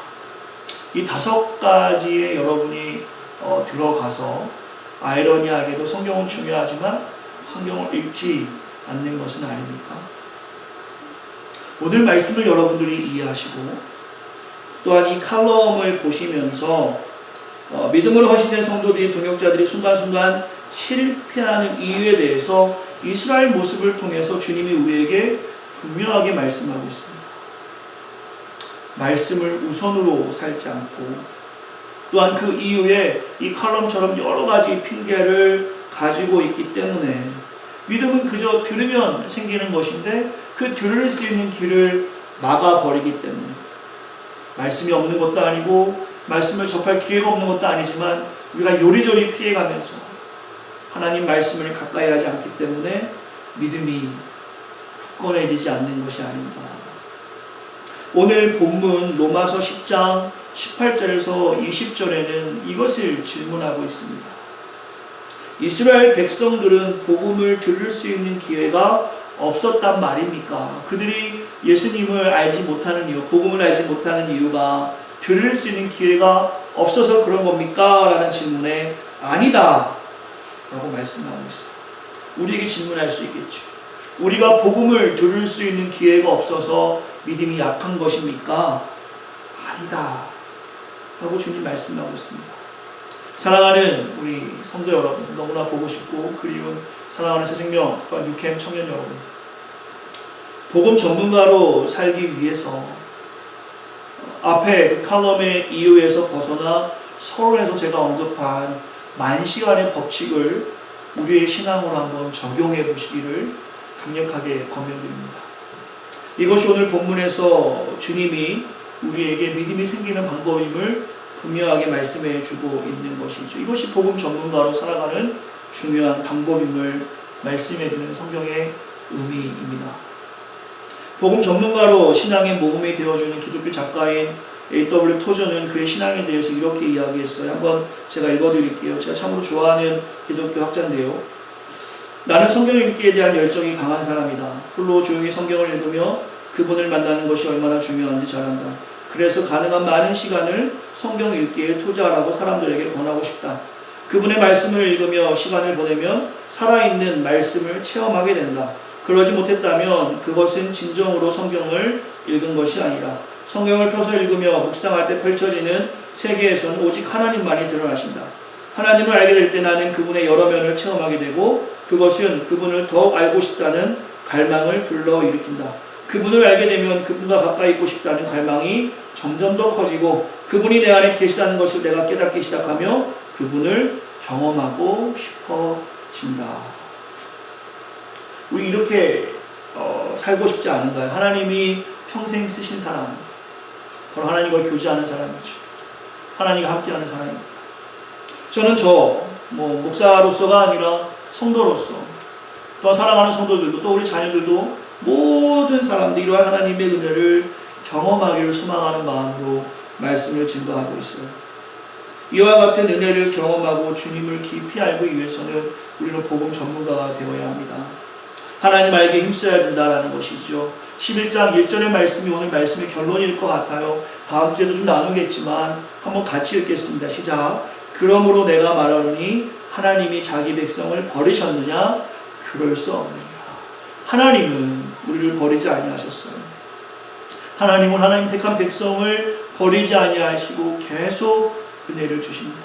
S1: 이 5가지에 여러분이 들어가서 아이러니하게도 성경은 중요하지만 성경을 읽지 않는 것은 아닙니까? 오늘 말씀을 여러분들이 이해하시고 또한 이 칼럼을 보시면서 믿음으로 헌신된 성도들이 동역자들이 순간순간 실패하는 이유에 대해서 이스라엘 모습을 통해서 주님이 우리에게 분명하게 말씀하고 있습니다. 말씀을 우선으로 살지 않고 또한 그 이후에 이 칼럼처럼 여러 가지 핑계를 가지고 있기 때문에 믿음은 그저 들으면 생기는 것인데 그 들을 수 있는 길을 막아버리기 때문에 말씀이 없는 것도 아니고 말씀을 접할 기회가 없는 것도 아니지만 우리가 요리조리 피해가면서 하나님 말씀을 가까이 하지 않기 때문에 믿음이 굳건해지지 않는 것이 아닌가. 오늘 본문 로마서 10장 18절에서 20절에는 이것을 질문하고 있습니다. 이스라엘 백성들은 복음을 들을 수 있는 기회가 없었단 말입니까? 그들이 예수님을 알지 못하는 이유, 복음을 알지 못하는 이유가 들을 수 있는 기회가 없어서 그런 겁니까? 라는 질문에 아니다 라고 말씀하고 있어요. 우리에게 질문할 수 있겠죠. 우리가 복음을 들을 수 있는 기회가 없어서 믿음이 약한 것입니까? 아니다 라고 주님 말씀하고 있습니다. 사랑하는 우리 성도 여러분, 너무나 보고 싶고 그리운 사랑하는 새생명 또한 유캠 청년 여러분, 복음 전문가로 살기 위해서 앞에 그 칼럼의 이유에서 벗어나 서론에서 제가 언급한 만시간의 법칙을 우리의 신앙으로 한번 적용해 보시기를 강력하게 권면드립니다. 이것이 오늘 본문에서 주님이 우리에게 믿음이 생기는 방법임을 분명하게 말씀해 주고 있는 것이죠. 이것이 복음 전문가로 살아가는 중요한 방법임을 말씀해 주는 성경의 의미입니다. 복음 전문가로 신앙의 모범이 되어주는 기독교 작가인 A.W. 토저는 그의 신앙에 대해서 이렇게 이야기했어요. 한번 제가 읽어드릴게요. 제가 참으로 좋아하는 기독교 학자인데요. 나는 성경 읽기에 대한 열정이 강한 사람이다. 홀로 조용히 성경을 읽으며 그분을 만나는 것이 얼마나 중요한지 잘 안다. 그래서 가능한 많은 시간을 성경 읽기에 투자하라고 사람들에게 권하고 싶다. 그분의 말씀을 읽으며 시간을 보내면 살아있는 말씀을 체험하게 된다. 그러지 못했다면 그것은 진정으로 성경을 읽은 것이 아니라 성경을 펴서 읽으며 묵상할 때 펼쳐지는 세계에서는 오직 하나님만이 드러나신다. 하나님을 알게 될 때 나는 그분의 여러 면을 체험하게 되고 그것은 그분을 더욱 알고 싶다는 갈망을 불러일으킨다. 그분을 알게 되면 그분과 가까이 있고 싶다는 갈망이 점점 더 커지고 그분이 내 안에 계시다는 것을 내가 깨닫기 시작하며 그분을 경험하고 싶어진다. 우리 이렇게 살고 싶지 않은가요? 하나님이 평생 쓰신 사람, 바로 하나님과 교제하는 사람이죠. 하나님과 함께하는 사람입니다. 저는 목사로서가 아니라 성도로서, 또 사랑하는 성도들도, 또 우리 자녀들도 모든 사람들이 이러한 하나님의 은혜를 경험하기를 소망하는 마음으로 말씀을 증거하고 있어요. 이와 같은 은혜를 경험하고 주님을 깊이 알기 위해서는 우리는 복음 전문가가 되어야 합니다. 하나님 알게 힘써야 된다는 것이죠. 11장 1절의 말씀이 오늘 말씀의 결론일 것 같아요. 다음 주에도 좀 나누겠지만 한번 같이 읽겠습니다. 시작. 그러므로 내가 말하노니 하나님이 자기 백성을 버리셨느냐? 그럴 수 없느니라. 하나님은 우리를 버리지 아니하셨어요. 하나님은 하나님 택한 백성을 버리지 아니하시고 계속 은혜를 주십니다.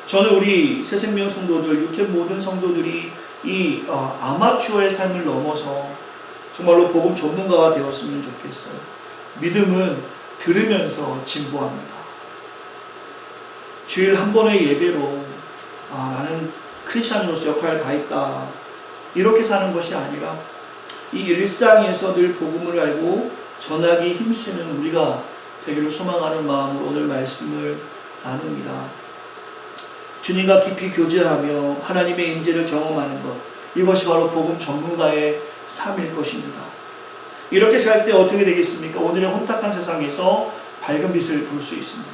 S1: 저는 우리 새생명 성도들, 육회 모든 성도들이 이 아마추어의 삶을 넘어서 정말로 복음 전문가가 되었으면 좋겠어요. 믿음은 들으면서 진보합니다. 주일 한 번의 예배로 나는 크리스찬으로서 역할을 다했다, 이렇게 사는 것이 아니라 이 일상에서 늘 복음을 알고 전하기 힘쓰는 우리가 되기를 소망하는 마음으로 오늘 말씀을 나눕니다. 주님과 깊이 교제하며 하나님의 임재를 경험하는 것, 이것이 바로 복음 전문가의 삶일 것입니다. 이렇게 살 때 어떻게 되겠습니까? 오늘의 혼탁한 세상에서 밝은 빛을 볼 수 있습니다.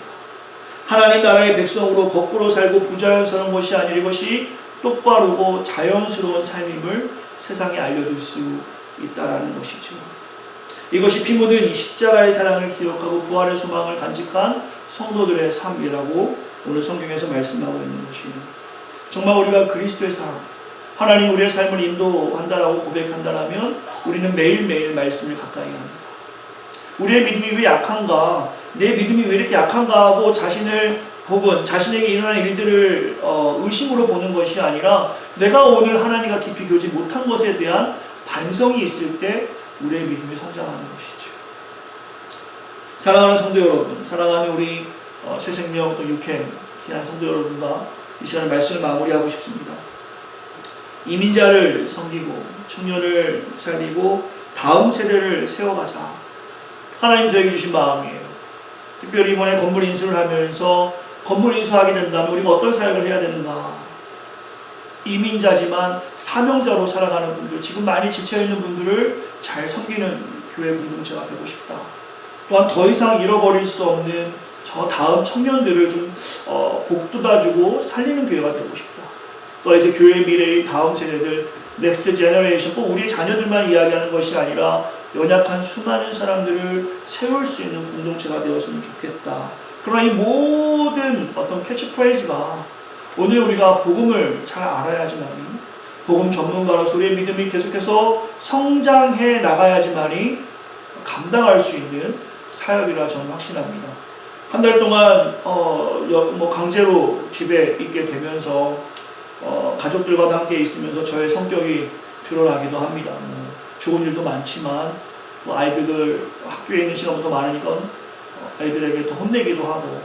S1: 하나님 나라의 백성으로 거꾸로 살고 부자연스러운 것이 아니라 이것이 똑바르고 자연스러운 삶임을 세상에 알려줄 수 있다라는 것이죠. 이것이 피 묻은 십자가의 사랑을 기억하고 부활의 소망을 간직한 성도들의 삶이라고 오늘 성경에서 말씀하고 있는 것이에요. 정말 우리가 그리스도의 사람, 하나님 우리의 삶을 인도한다라고 고백한다면 우리는 매일매일 말씀을 가까이 합니다. 우리의 믿음이 왜 약한가, 내 믿음이 왜 이렇게 약한가 하고 자신을 혹은 자신에게 일어나는 일들을 의심으로 보는 것이 아니라 내가 오늘 하나님과 깊이 교제 못한 것에 대한 반성이 있을 때 우리의 믿음이 성장하는 것이죠. 사랑하는 성도 여러분, 사랑하는 우리 새생명 또 육캠 귀한 성도 여러분과 이 시간 말씀을 마무리하고 싶습니다. 이민자를 섬기고 청년을 살리고 다음 세대를 세워가자, 하나님 저에게 주신 마음이에요. 특별히 이번에 건물 인수를 하면서 건물 인수하게 된다면 우리가 어떤 사역을 해야 되는가? 이민자지만 사명자로 살아가는 분들, 지금 많이 지쳐있는 분들을 잘 섬기는 교회 공동체가 되고 싶다. 또한 더 이상 잃어버릴 수 없는 저 다음 청년들을 좀 복돋아주고 살리는 교회가 되고 싶다. 또 이제 교회의 미래의 다음 세대들, 넥스트 제너레이션, 꼭 우리의 자녀들만 이야기하는 것이 아니라 연약한 수많은 사람들을 세울 수 있는 공동체가 되었으면 좋겠다. 그러나 이 모든 어떤 캐치프레이즈가 오늘 우리가 복음을 잘 알아야지만이, 복음 전문가로서 우리의 믿음이 계속해서 성장해 나가야지만이 감당할 수 있는 사역이라 저는 확신합니다. 한 달 동안 강제로 집에 있게 되면서 가족들과도 함께 있으면서 저의 성격이 드러나기도 합니다. 좋은 일도 많지만 또 아이들 학교에 있는 시간부터 많으니까 아이들에게 또 혼내기도 하고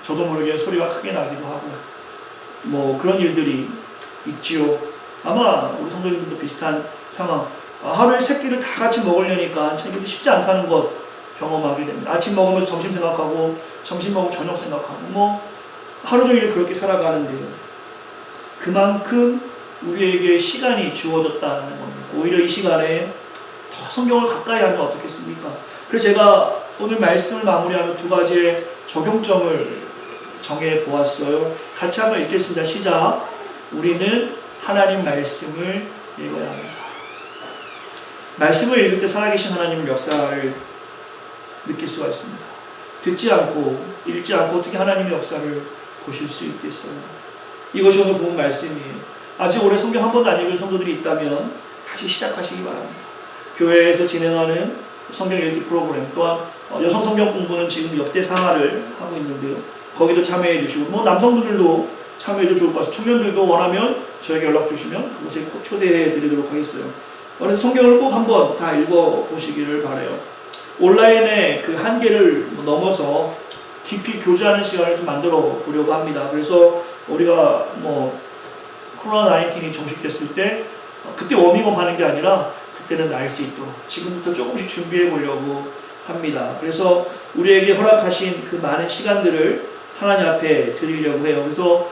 S1: 저도 모르게 소리가 크게 나기도 하고 그런 일들이 있지요. 아마 우리 성도님들도 비슷한 상황. 하루에 세 끼를 다 같이 먹으려니까 챙기기 쉽지 않다는 것 경험하게 됩니다. 아침 먹으면서 점심 생각하고 점심 먹으면 저녁 생각하고 하루 종일 그렇게 살아가는데요. 그만큼 우리에게 시간이 주어졌다는 겁니다. 오히려 이 시간에 더 성경을 가까이 하면 어떻겠습니까? 그래서 제가 오늘 말씀을 마무리하면 두 가지의 적용점을 정해 보았어요. 같이 한번 읽겠습니다. 시작. 우리는 하나님 말씀을 읽어야 합니다. 말씀을 읽을 때 살아계신 하나님의 역사를 느낄 수가 있습니다. 듣지 않고 읽지 않고 어떻게 하나님의 역사를 보실 수 있겠어요? 이것이 오늘 본 말씀이에요. 아직 올해 성경 한 번도 안 읽은 성도들이 있다면 다시 시작하시기 바랍니다. 교회에서 진행하는 성경 읽기 프로그램, 또한 여성 성경 공부는 지금 역대 상하를 하고 있는데요. 거기도 참여해 주시고 남성분들도 참여해도 좋을 것 같아요. 청년들도 원하면 저에게 연락 주시면 그곳에 초대해 드리도록 하겠어요. 그래서 성경을 꼭 한번 다 읽어보시기를 바라요. 온라인의 그 한계를 넘어서 깊이 교제하는 시간을 좀 만들어 보려고 합니다. 그래서 우리가 코로나19이 종식됐을 때 그때 워밍업 하는 게 아니라 그때는 날 수 있도록 지금부터 조금씩 준비해 보려고 합니다. 그래서 우리에게 허락하신 그 많은 시간들을 하나님 앞에 드리려고 해요. 그래서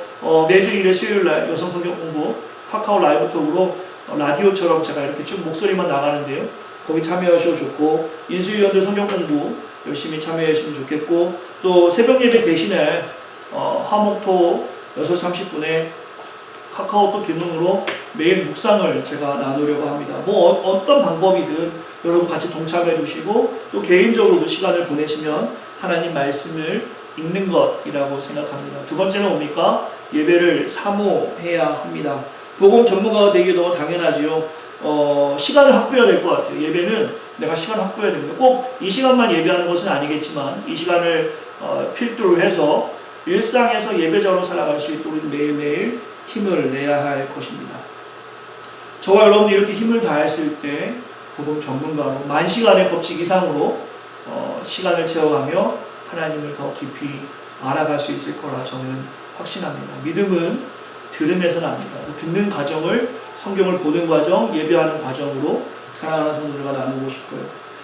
S1: 매주 일요일 수요일날 여성 성경 공부 카카오 라이브톡으로 라디오처럼 제가 이렇게 쭉 목소리만 나가는데요. 거기 참여하셔도 좋고, 인수위원들 성경 공부 열심히 참여하시면 좋겠고, 또 새벽 예배 대신에 화목토 6시 30분에 카카오톡 기능으로 매일 묵상을 제가 나누려고 합니다. 어떤 방법이든 여러분 같이 동참해 주시고 또 개인적으로도 시간을 보내시면 하나님 말씀을 읽는 것이라고 생각합니다. 두 번째는 뭡니까? 예배를 사모해야 합니다. 복음 전문가가 되기 너무 당연하지요. 시간을 확보해야 될 것 같아요. 예배는 내가 시간을 확보해야 됩니다. 꼭 이 시간만 예배하는 것은 아니겠지만 이 시간을 필두로 해서 일상에서 예배자로 살아갈 수 있도록 매일매일 힘을 내야 할 것입니다. 저와 여러분이 이렇게 힘을 다했을 때 복음 전문가로 10,000시간의 법칙 이상으로 시간을 채워가며 하나님을 더 깊이 알아갈 수 있을 거라 저는 확신합니다. 믿음은 들음에서 납니다. 듣는 과정을 성경을 보는 과정, 예배하는 과정으로 사랑하는 성도들과 나누고 싶어요.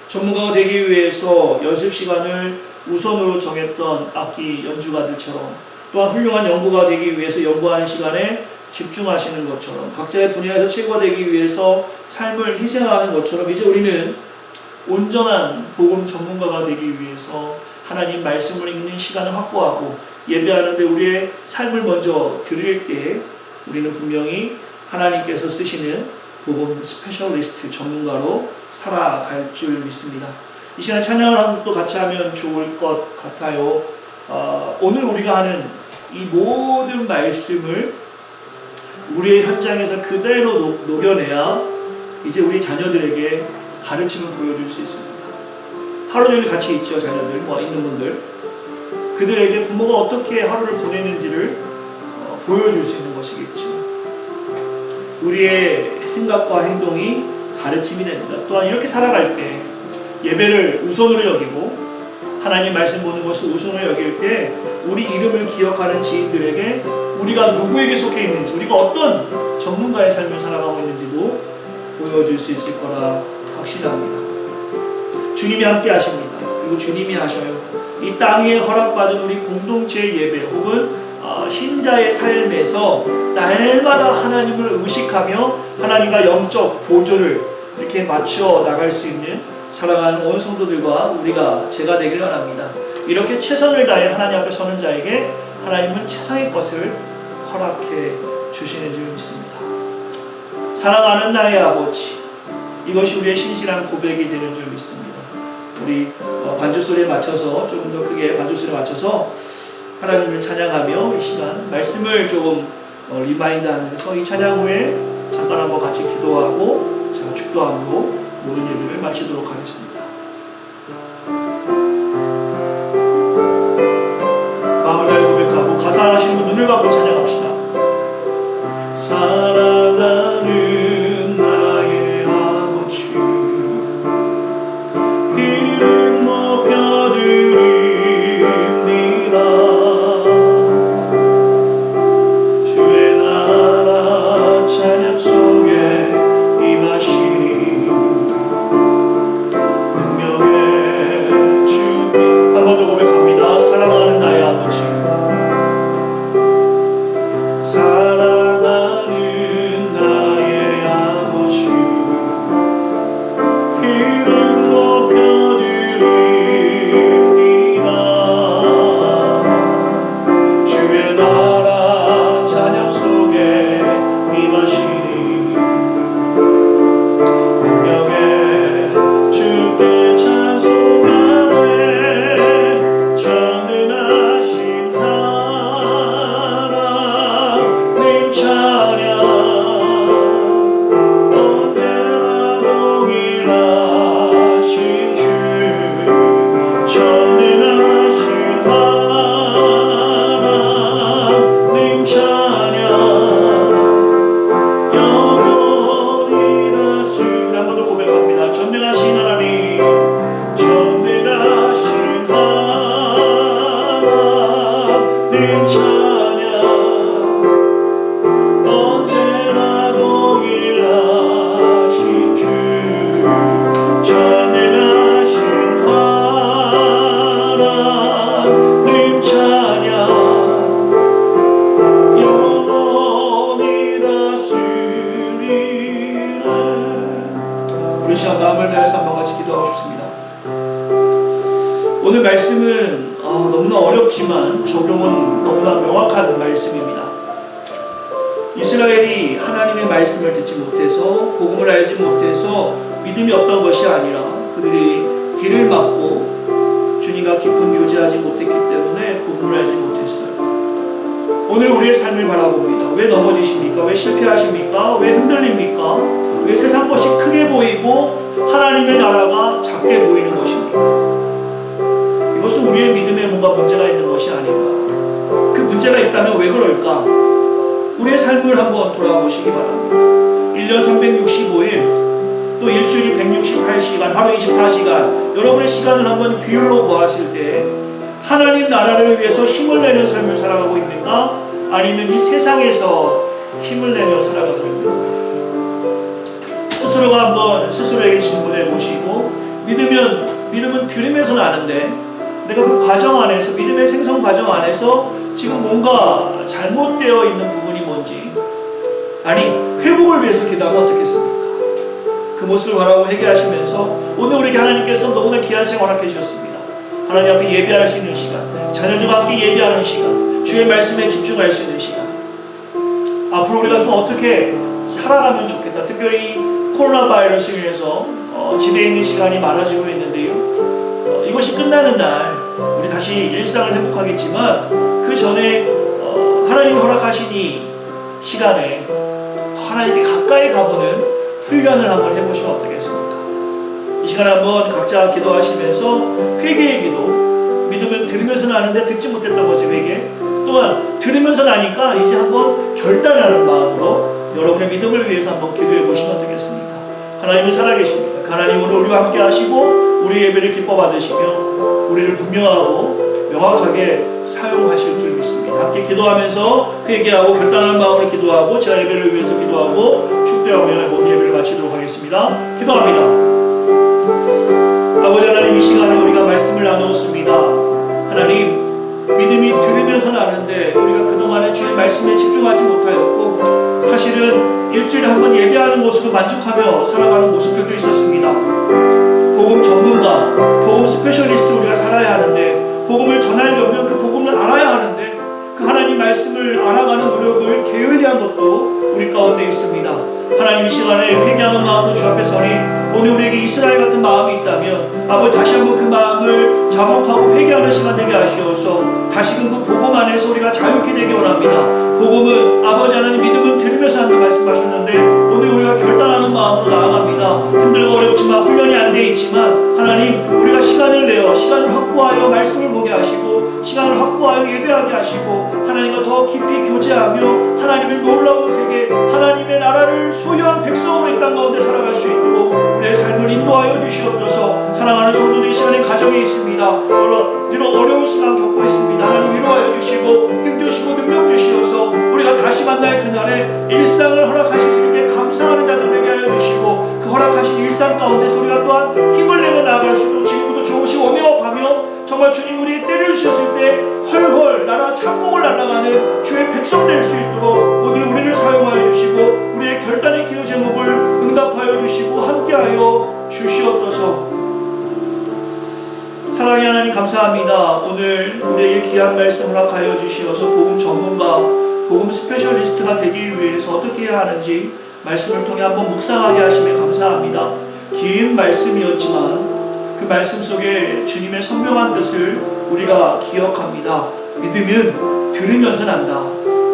S1: 전문가가 되기 위해서 연습 시간을 우선으로 정했던 악기 연주가들처럼, 또한 훌륭한 연구가 되기 위해서 연구하는 시간에 집중하시는 것처럼, 각자의 분야에서 최고가 되기 위해서 삶을 희생하는 것처럼, 이제 우리는 온전한 복음 전문가가 되기 위해서 하나님 말씀을 읽는 시간을 확보하고 예배하는데 우리의 삶을 먼저 드릴 때 우리는 분명히 하나님께서 쓰시는 복음 스페셜리스트 전문가로 살아갈 줄 믿습니다. 이 시간 찬양을 한 곡도 같이 하면 좋을 것 같아요. 오늘 우리가 하는 이 모든 말씀을 우리의 현장에서 그대로 녹여내야 이제 우리 자녀들에게 가르침을 보여줄 수 있습니다. 하루 종일 같이 있죠, 자녀들, 있는 분들. 그들에게 부모가 어떻게 하루를 보내는지를 보여줄 수 있는 것이겠죠. 우리의 생각과 행동이 가르침이 됩니다. 또한 이렇게 살아갈 때 예배를 우선으로 여기고 하나님 말씀 보는 것을 우선으로 여길 때 우리 이름을 기억하는 지인들에게 우리가 누구에게 속해 있는지, 우리가 어떤 전문가의 삶을 살아가고 있는지도 보여줄 수 있을 거라 확신합니다. 주님이 함께 하십니다. 그리고 주님이 하셔요. 이 땅에 허락받은 우리 공동체의 예배 혹은 신자의 삶에서 날마다 하나님을 의식하며 하나님과 영적 보조를 이렇게 맞춰 나갈 수 있는 사랑하는 온 성도들과 제가 되길 원합니다. 이렇게 최선을 다해 하나님 앞에 서는 자에게 하나님은 최상의 것을 허락해 주시는 줄 믿습니다. 사랑하는 나의 아버지, 이것이 우리의 신실한 고백이 되는 줄 믿습니다. 우리 반주 소리에 맞춰서 조금 더 크게 반주 소리에 맞춰서 하나님을 찬양하며 이 시간 말씀을 조금 리마인드하면서 이 찬양 후에 잠깐 한번 같이 기도하고 제가 축도함으로 모든 예배를 마치도록 하겠습니다. 마음을 다해 고백하고 가사 하시는 분 눈을 감고 찬양합시다. 사랑하는 나의 아버지, 이름 높여드립니다. 주의 나라 찬양 속에 임하시니 능력의 주님. 한 번 더 고백합니다. 사랑하는 나의 아버지, 사랑하는 나의 아버지, 이름 높여드립니다. 주의 나라 찬양 속에 임하시니 능력의 주께 찬송하네. 전능하신 하나님 찬양 언제나 동일하신 주, 전능하신 하나님 찬양 영원히 다스리는. 한 번 더 고백합니다. 전능하신 하나님, 전능하신 하나님 찬양 언제나 동일하신 주, 전능하신 하나님 찬양 영원히 다스리네. 우리 시간 마음을 다해서 한번 같이 기도하고 싶습니다. 오늘 말씀은 너무나 어렵지만 적용은 너무나 명확한 말씀입니다. 이스라엘이 하나님의 말씀을 듣지 못해서, 복음을 알지 못해서 믿음이 없던 것이 아니라 그들이 길을 막고 주님과 깊은 교제하지 못했기 때문에 복음을 알지 못했어요. 오늘 우리의 삶을 바라봅니다. 왜 넘어지십니까? 왜 실패하십니까? 왜 흔들립니까? 왜 세상 것이 크게 보이고 하나님의 나라가 작게 보이는 것입니까? 이것은 우리의 믿음에 뭔가 문제가 있는 것이 아닌가. 그 문제가 있다면 왜 그럴까? 우리의 삶을 한번 돌아보시기 바랍니다. 1년 365일, 또 일주일이 168시간, 하루 24시간, 여러분의 시간을 한번 비율로 보았을 때 하나님 나라를 위해서 힘을 내는 삶을 살아가고 있는가? 아니면 이 세상에서 힘을 내며 살아가고 있는가? 스스로가 한번 스스로에게 질문해 보시고, 믿음은 들으면서 나는데 내가 그 과정 안에서, 믿음의 생성 과정 안에서 지금 뭔가 잘못되어 있는 부분이 뭔지, 아니 회복을 위해서 기도하면 어떻겠습니까? 그 모습을 바라고 회개하시면서 오늘 우리에게 하나님께서 너무나 귀한 시간 허락해 주셨습니다. 하나님 앞에 예배할 수 있는 시간, 자녀들과 함께 예배하는 시간, 주의 말씀에 집중할 수 있는 시간. 앞으로 우리가 좀 어떻게 살아가면 좋겠다. 특별히 코로나 바이러스로 인해서 집에 있는 시간이 많아지고 있는데요. 이것이 끝나는 날 우리 다시 일상을 회복하겠지만 그 전에 하나님이 허락하신 이 시간에 더 하나님께 가까이 가보는 훈련을 한번 해보시면 어떻겠습니까? 이 시간에 한번 각자 기도하시면서 회개의 기도, 믿으면 들으면서 나는데 듣지 못했던 것의 회개, 또한 들으면서 나니까 이제 한번 결단하는 마음으로 여러분의 믿음을 위해서 한번 기도해 보시면 어떻겠습니까? 하나님은 살아계십니다. 하나님 오늘 우리와 함께 하시고 우리 예배를 기뻐 받으시며 우리를 분명하고 명확하게 사용하실 줄 믿습니다. 함께 기도하면서 회개하고 결단하는 마음으로 기도하고 제가 예배를 위해서 기도하고 축도하며 모든 예배를 마치도록 하겠습니다. 기도합니다. 아버지 하나님, 이 시간에 우리가 말씀을 나누었습니다. 하나님, 믿음이 들으면서 나는데 우리가 그동안에 주의 말씀에 집중하지 못하였고 사실은 일주일에 한 번 예배하는 모습을 만족하며 살아가는 모습들도 있었습니다. 복음 전문가, 복음 스페셜리스트 우리가 살아야 하는데 복음을 전하려면 그 복음을 알아야 하는데 그 하나님 말씀을 알아가는 노력을 게을리한 것도 우리 가운데 있습니다. 하나님 이 시간에 회개하는 마음으로 주 앞에 서니 오늘 우리에게 이스라엘 같은 마음이 있다면 아버지 다시 한번 그 마음을 자복하고 회개하는 시간 되게 하시어서 다시금 그 복음 안에서 우리가 자유케 되기 원합니다. 복음은 아버지 하나님 믿음은 들으면서 한다 말씀하셨는데 오늘 우리가 결단하는 마음으로 나아갑니다. 힘들고 어렵지만 훈련이 안 돼 있지만 하나님 우리가 시간을 내어 시간을 확보하여 말씀을 보게 하시고 시간을 확보하여 예배하게 하시고 하나님과 더 깊이 교제하며 하나님의 놀라운 세계 하나님의 나라를 소유한 백성으로 이 땅 가운데 살아갈 수 있도록 우리의 삶을 인도하여 주시옵소서. 사랑하는 성도들 이 시간에 가정에 있습니다. 여러 어려운 시간 겪고 있습니다. 하나님 위로하여 주시고 힘주시고 능력 주시어서 우리가 다시 만날 그날에 일상을 허락하신 주님께 감사하는 자들 되게 하여 주시고 그 허락하신 일상 가운데서 우리가 또한 힘을 내며 나아갈 수 있도록 지금부터 조금씩 워밍업하며 정말 주님 우리에게 때를 주셨을 때 훨훨 나라 창공을 날아가는 주의 백성 될 수 있도록 오늘 우리를 사용하여 주시고 우리의 결단의 기도 제목을 응답하여 주시고 함께하여 주시옵소서. 사랑의 하나님 감사합니다. 오늘 우리에게 귀한 말씀 허락하여 주시어서 복음 전문가, 복음 스페셜리스트가 되기 위해서 어떻게 해야 하는지 말씀을 통해 한번 묵상하게 하심에 감사합니다. 긴 말씀이었지만 그 말씀 속에 주님의 선명한 뜻을 우리가 기억합니다. 믿으면 들으면서 난다.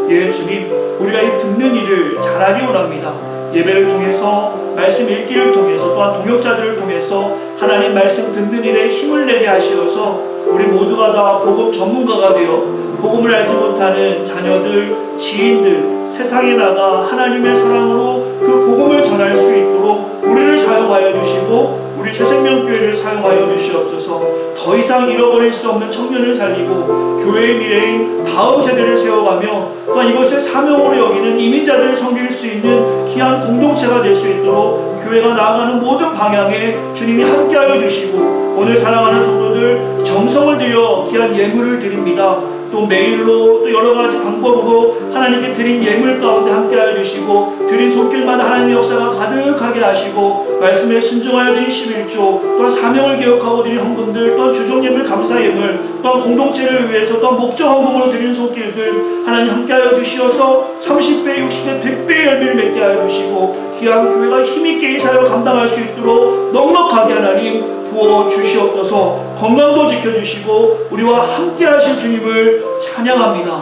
S1: 예 주님, 우리가 이 듣는 일을 잘하기 원합니다. 예배를 통해서 말씀 읽기를 통해서 또한 동역자들을 통해서 하나님 말씀 듣는 일에 힘을 내게 하시어서 우리 모두가 다 복음 전문가가 되어 복음을 알지 못하는 자녀들, 지인들, 세상에 나가 하나님의 사랑으로 그 복음을 전할 수 있도록 우리를 사용하여 주시고 우리 새생명교회를 사용하여 주시옵소서. 더 이상 잃어버릴 수 없는 청년을 살리고 교회의 미래인 다음 세대를 세워가며 또한 이것을 사명으로 여기는 이민자들을 섬길 수 있는 귀한 공동체가 될 수 있도록 교회가 나아가는 모든 방향에 주님이 함께하여 주시고 오늘 사랑하는 성도들 정성을 들여 귀한 예물을 드립니다. 또 메일로 또 여러가지 방법으로 하나님께 드린 예물 가운데 함께하여 주시고 드린 손길마다 하나님의 역사가 가득하게 하시고 말씀에 순종하여 드린 11조 또한 사명을 기억하고 드린 헌금들 또한 주종예물 감사예물 또한 공동체를 위해서 또한 목적 헌금으로 드린 손길들 하나님 함께하여 주시어서 30배, 60배, 100배의 열매를 맺게 하여 주시고 귀한 교회가 힘있게 이 사역을 감당할 수 있도록 넉넉하게 하나님 부어주시옵소서. 건강도 지켜주시고 우리와 함께 하실 주님을 찬양합니다.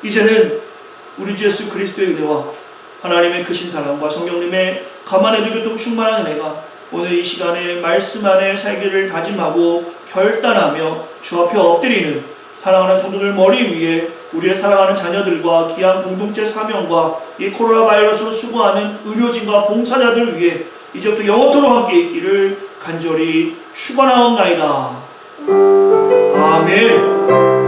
S1: 이제는 우리 주 예수 그리스도의 은혜와 하나님의 크신 사랑과 성령님의 가만히도 교통 충만한 은혜가 오늘 이 시간에 말씀 안에 살기를 다짐하고 결단하며 주 앞에 엎드리는 사랑하는 성도들 머리 위에 우리의 사랑하는 자녀들과 귀한 공동체 사명과 이 코로나 바이러스로 수고하는 의료진과 봉사자들 위해 이제부터 영원토록 함께 있기를 간절히 축원하옵나이다. 아멘.